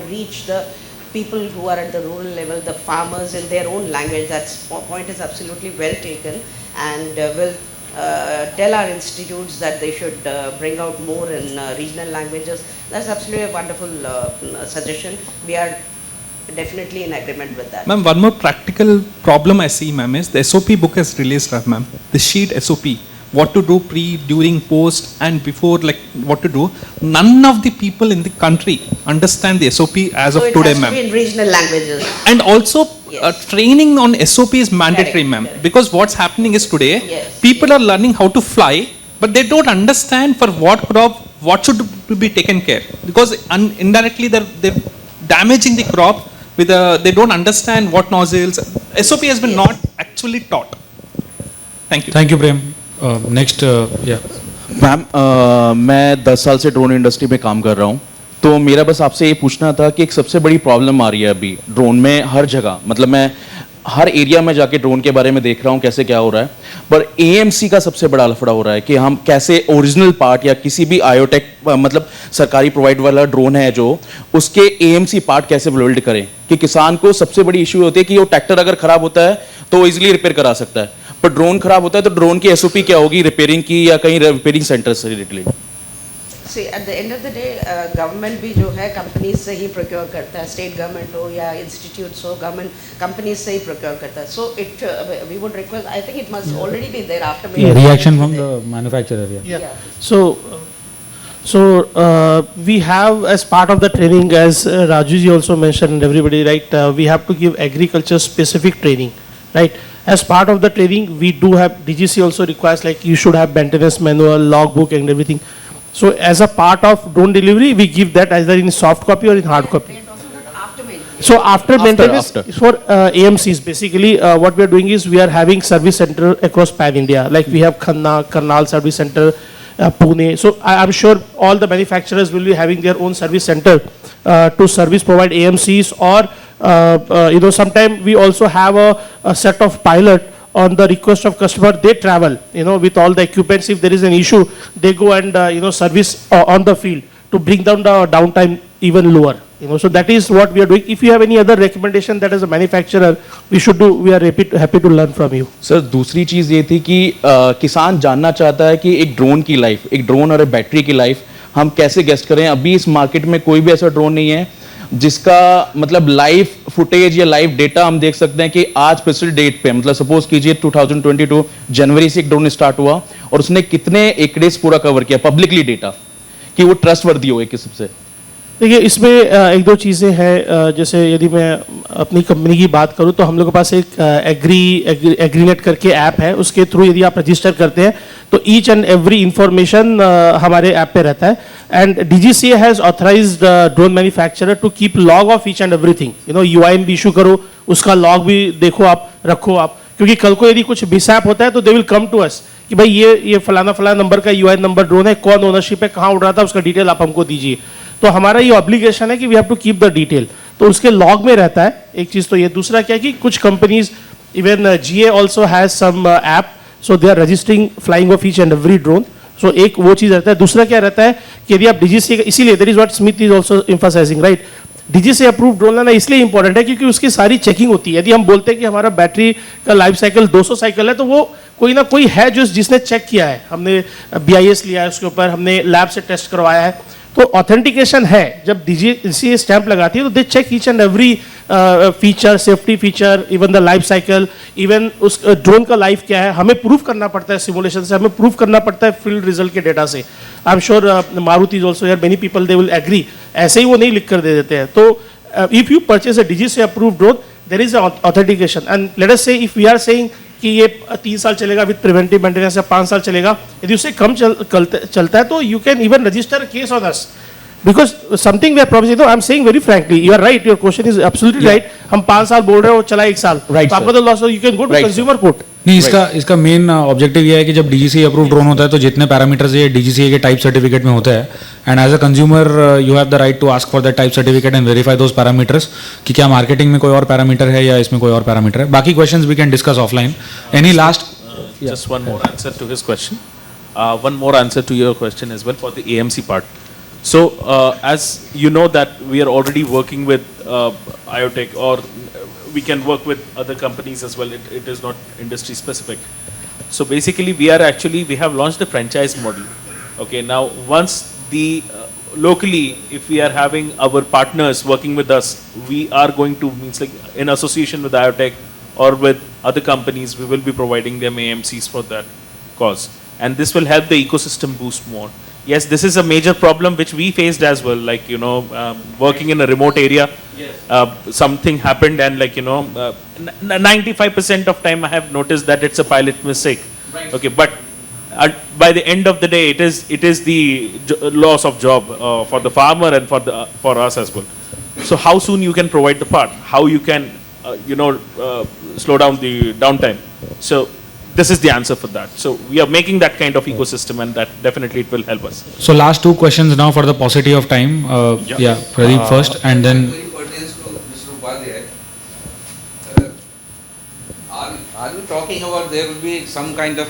reach the people who are at the rural level, the farmers in their own language, that point is absolutely well taken, and will tell our institutes that they should bring out more in regional languages. That's absolutely a wonderful suggestion. We are definitely in agreement with that. Ma'am, one more practical problem I see, ma'am, is the SOP book has released, ma'am, the sheet SOP. What to do pre, during, post, and before, like what to do. None of the people in the country understand the SOP as of today, ma'am. So it has to be in regional languages. And also, training on SOP is mandatory, ma'am. Because what's happening is today, people are learning how to fly, but they don't understand for what crop, what should be taken care. Because indirectly, they're damaging the crop with they don't understand what nozzles. SOP has been not actually taught. Thank you. Thank you, Prem. Next या ma'am, मैं 10 साल से drone industry में काम कर रहा हूँ, तो मेरा बस आपसे ये पूछना था कि एक सबसे बड़ी प्रॉब्लम आ रही है अभी ड्रोन में हर जगह, मतलब मैं हर एरिया में जाके ड्रोन के बारे में देख रहा हूँ कैसे क्या हो रहा है, पर एएमसी का सबसे बड़ा लफड़ा हो रहा है कि हम कैसे ओरिजिनल पार्ट या किसी भी आयोटेक मतलब सरकारी प्रोवाइड वाला ड्रोन है जो उसके एएमसी पार्ट कैसे बिल्ड करें, कि किसान को सबसे बड़ी इशू होती है कि वो ट्रैक्टर अगर खराब होता है तो वो इजीली रिपेयर करा सकता है, पर ड्रोन खराब होता है तो ड्रोन की एसओपी क्या होगी रिपेयरिंग की या कहीं रिपेयरिंग सेंटर से related? See, at the end of the day, government भी जो है companies से ही procure करता है, state government हो या institutes हो, government companies से ही procure करता है. So it we would request, I think it must already be there after. Reaction from the manufacturer. Yeah. So we have as part of the training, as Rajuji also mentioned, and everybody, right? We have to give agriculture specific training, right? As part of the training, we do have DGC also requires like you should have maintenance manual, logbook, and everything. So as a part of drone delivery, we give that either in soft copy or in hard copy. So after maintenance for AMCs, basically what we are doing is we are having service center across pan India. Like we have Khanna, Karnal service center, Pune. So I'm sure all the manufacturers will be having their own service center to service provide AMCs, or sometime we also have a set of pilot on the request of customer. They travel, with all the equipments. If there is an issue, they go and service on the field to bring down the downtime even lower. So that is what we are doing. If you have any other recommendation that as a manufacturer we should do, we are happy to learn from you. Sir दूसरी चीज़ ये थी कि किसान जानना चाहता है कि एक ड्रोन की लाइफ, एक ड्रोन और एक बैटरी की लाइफ हम कैसे गेस्ट करें. अभी इस मार्केट में कोई भी ऐसा ड्रोन नहीं है जिसका मतलब लाइव फुटेज या लाइव डेटा हम देख सकते हैं कि आज प्रेजेंट डेट पे, मतलब सपोज कीजिए 2022 जनवरी से एक ड्रोन स्टार्ट हुआ और उसने कितने एकड़ेज पूरा कवर किया पब्लिकली डेटा, कि वो ट्रस्ट वर्दी हो एक किस्म से. देखिए, इसमें एक दो चीज़ें हैं. जैसे यदि मैं अपनी कंपनी की बात करूं तो हम लोग के पास एक एग्रीनेट करके ऐप है. उसके थ्रू यदि आप रजिस्टर करते हैं तो ईच एंड एवरी इंफॉर्मेशन हमारे ऐप पे रहता है. And DGCA has authorised drone manufacturer to keep log of each and everything. UIN भी इशू करो, उसका लॉग भी देखो, आप रखो आप, क्योंकि कल को यदि कुछ मिसहैप होता है तो they will come to us कि भाई ये फलाना नंबर का UIN नंबर ड्रोन है, कौन ओनरशिप है, कहाँ उड़ रहा था, उसका डिटेल आप हमको दीजिए. तो हमारा ये ऑब्लिगेशन है कि we have to keep the detail. तो उसके लॉग में रहता है. एक चीज़ तो ये. दूसरा क्या है कि कुछ companies, even GA also has some app, so they are registering flying of each and every drone. So एक वो चीज़ रहता है. दूसरा क्या रहता है कि यदि आप DGCA, इसीलिए that is what Smith is also emphasising, right. DGCA approve drone लेना इसलिए इंपॉर्टेंट है क्योंकि उसकी सारी चेकिंग होती है. यदि हम बोलते हैं कि हमारा बैटरी का लाइफ साइकिल 200 साइकिल है, तो वो कोई ना कोई है जिसने चेक किया है. हमने BIS लिया है उसके ऊपर, हमने लैब से टेस्ट करवाया है. तो ऑथेंटिकेशन है. जब DGCA स्टैंप लगाती है तो they check each and every feature, safety feature, even the life cycle, even उस ड्रोन का लाइफ क्या है, हमें प्रूफ करना पड़ता है सिमुलेशन से, हमें प्रूफ करना पड़ता है फील्ड रिजल्ट के डेटा से. I am sure Maruti is also, many people they will agree. ऐसे ही वो नहीं लिख कर दे देते हैं. तो if you purchase a DGCA approve drone, there is authentication. And let us say if we are saying कि ये 3 साल चलेगा विद प्रिवेंटिव मेंटेनेंस, या 5 साल चलेगा, यदि उससे कम चलता है तो you can even register case on us, because something we are promising. I'm saying very frankly, you are right, your question is absolutely right. हम 5 साल बोल रहे हो, चला 1 साल, तो आपका तो loss. you can go to consumer court. नहीं, इसका मेन ऑब्जेक्टिव ये है कि जब DGCA अप्रूव ड्रोन होता है तो जितने पैरामीटर्स ये DGCA के टाइप सर्टिफिकेट में होते हैं, and as a consumer you have the right to ask for that type certificate and verify those parameters कि क्या मार्केटिंग में कोई और पैरामीटर है या इसमें कोई और पैरामीटर है. बाकी questions we can discuss offline. Any last? Just one more answer to his question. One more answer to your question as well for the AMC part. So, as you know that we are already working with IoTech, or we can work with other companies as well. It is not industry specific. So basically, we have launched the franchise model. Okay, now once the locally, if we are having our partners working with us, we are going to, means like in association with IoTech or with other companies, we will be providing them AMCs for that cause. And this will help the ecosystem boost more. Yes, this is a major problem which we faced as well, like, working in a remote area, something happened and 95% of time I have noticed that it's a pilot mistake. Right. Okay, but by the end of the day, it is the loss of job for the farmer and for us as well. So how soon you can provide the part, how you can, slow down the downtime. So this is the answer for that. So we are making that kind of ecosystem, and that definitely it will help us. So last 2 questions now for the paucity of time. Pradeep first, and then. Are you talking about there will be some kind of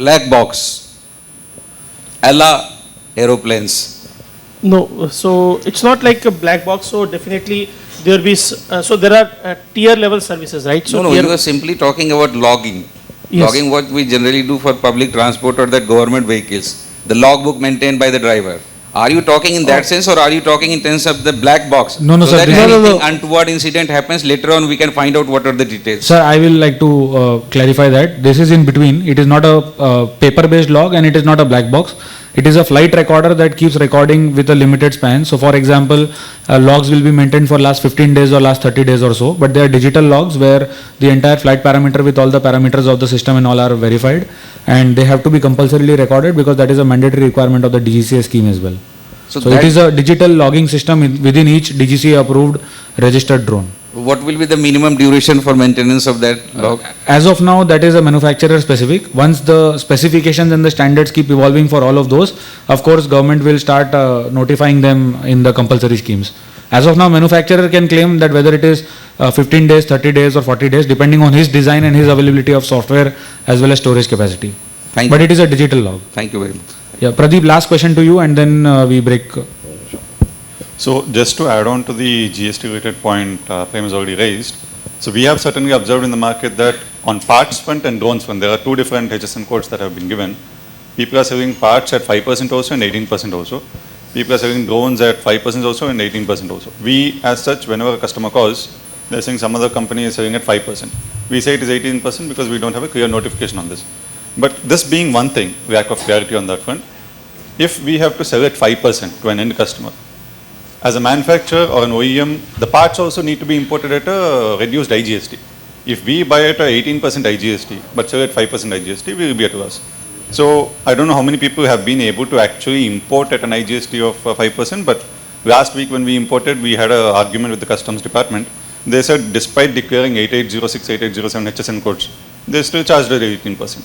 black box, a la aeroplanes? No, so it's not like a black box. So definitely there will be, so there are tier level services, right? So no, you are simply talking about logging. Yes. Logging, what we generally do for public transport or the government vehicles, the logbook maintained by the driver. Are you talking in that sense, or are you talking in terms of the black box? No, so sir. That anything untoward incident happens, later on we can find out what are the details. Sir, I will like to clarify that this is in between. It is not a paper-based log, and it is not a black box. It is a flight recorder that keeps recording with a limited span. So for example, logs will be maintained for last 15 days or last 30 days or so, but they are digital logs where the entire flight parameter with all the parameters of the system and all are verified, and they have to be compulsorily recorded because that is a mandatory requirement of the DGCA scheme as well. So it is a digital logging system within each DGCA approved registered drone. what will be the minimum duration for maintenance of that log? As of now, that is a manufacturer specific. Once the specifications and the standards keep evolving for all of those, of course, government will start notifying them in the compulsory schemes. As of now, manufacturer can claim that whether it is 15 days, 30 days or 40 days, depending on his design and his availability of software as well as storage capacity. But it is a digital log. Thank you very much. Yeah, Pradeep, last question to you and then we break. So just to add on to the GST related point Prem has already raised, so we have certainly observed in the market that on parts front and drones front, there are two different HSN codes that have been given. People are selling parts at 5% also and 18% also. People are selling drones at 5% also and 18% also. We, as such, whenever a customer calls, they're saying some other company is selling at 5%. We say it is 18% because we don't have a clear notification on this. But this being one thing, lack of clarity on that front, if we have to sell at 5% to an end customer, as a manufacturer or an OEM, the parts also need to be imported at a reduced IGST. If we buy at a 18% IGST, but sell at 5% IGST, we will be at loss. So I don't know how many people have been able to actually import at an IGST of 5%, but last week when we imported, we had an argument with the customs department. They said despite declaring 8806, 8807 HSN codes, they still charged at 18%.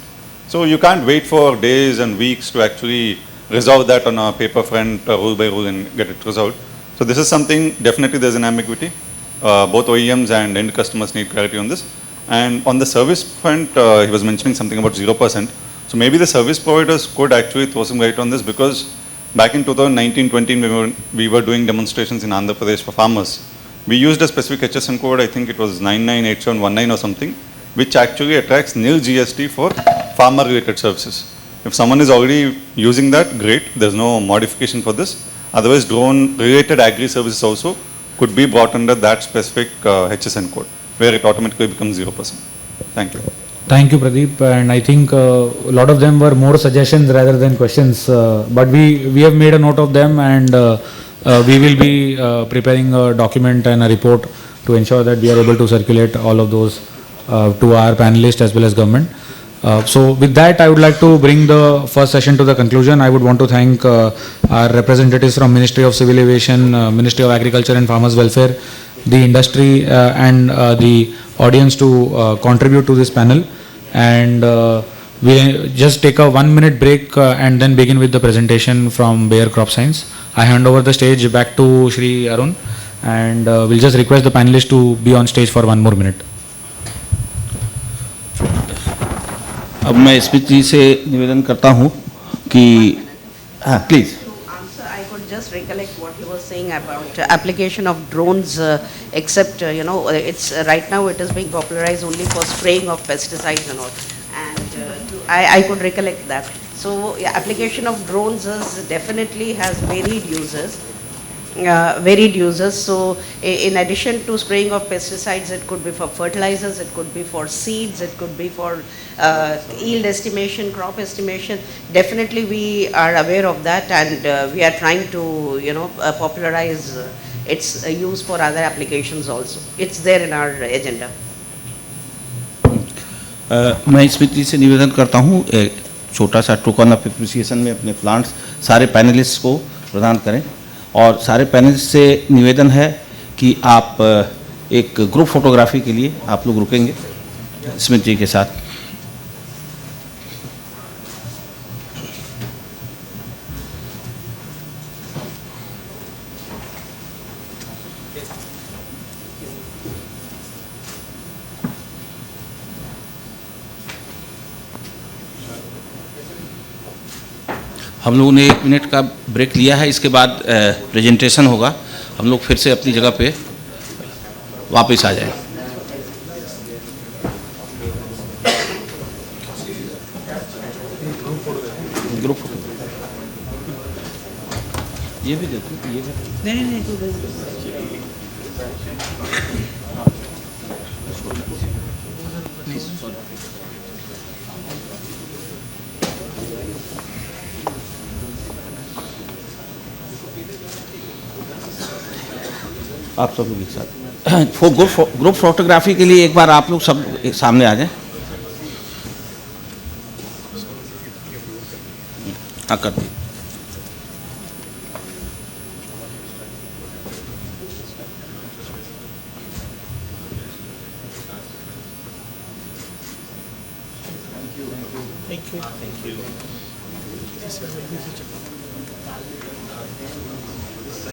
So you can't wait for days and weeks to actually resolve that on a paper front, rule by rule, and get it resolved. So this is something, definitely there's an ambiguity. Both OEMs and end customers need clarity on this. And on the service front, he was mentioning something about 0%. So maybe the service providers could actually throw some light on this, because back in 2019-20 we were doing demonstrations in Andhra Pradesh for farmers. We used a specific HSN code, I think it was 998719 or something, which actually attracts nil GST for farmer related services. If someone is already using that, great, there's no modification for this. Otherwise, drone related agri services also could be brought under that specific HSN code, where it automatically becomes 0%. Thank you. Thank you, Pradeep. And I think a lot of them were more suggestions rather than questions. But we have made a note of them, and we will be preparing a document and a report to ensure that we are able to circulate all of those to our panelists as well as government. So with that, I would like to bring the first session to the conclusion. I would want to thank our representatives from Ministry of Civil Aviation, Ministry of Agriculture and Farmers Welfare, the industry and the audience to contribute to this panel. And we just take a 1 minute break and then begin with the presentation from Bayer Crop Science. I hand over the stage back to Shri Arun, and we'll just request the panelists to be on stage for 1 more minute. अब मैं Smith जी से निवेदन करता हूं कि please I could just recollect what he was saying about application of drones, except it's right now it is being popularized only for spraying of pesticides and all. And I could recollect that. So yeah, application of drones is definitely has varied uses. So in addition to spraying of pesticides, it could be for fertilizers, it could be for seeds, it could be for yield estimation, crop estimation. Definitely we are aware of that, and we are trying to popularize its use for other applications also. It's there in our agenda. मैं Smith जी से निवेदन करता हूं, छोटा सा token of appreciation में अपने plants सारे पैनलिस्ट को प्रदान करें, और सारे पैनलिस्ट से निवेदन है कि आप एक ग्रुप फोटोग्राफी के लिए आप लोग रुकेंगे स्मिथ जी के साथ। हम लोगों ने 1 मिनट का ब्रेक लिया है, इसके बाद प्रेजेंटेशन होगा। हम लोग फिर से अपनी जगह पे वापस आ जाएं। ग्रुप ये भी देखो, ये भी नहीं आप सब लोग एक साथ ग्रुप फोटोग्राफी के लिए एक बार आप लोग सब सामने आ जाएं। हाँ कर दी। Thank you. Thank you.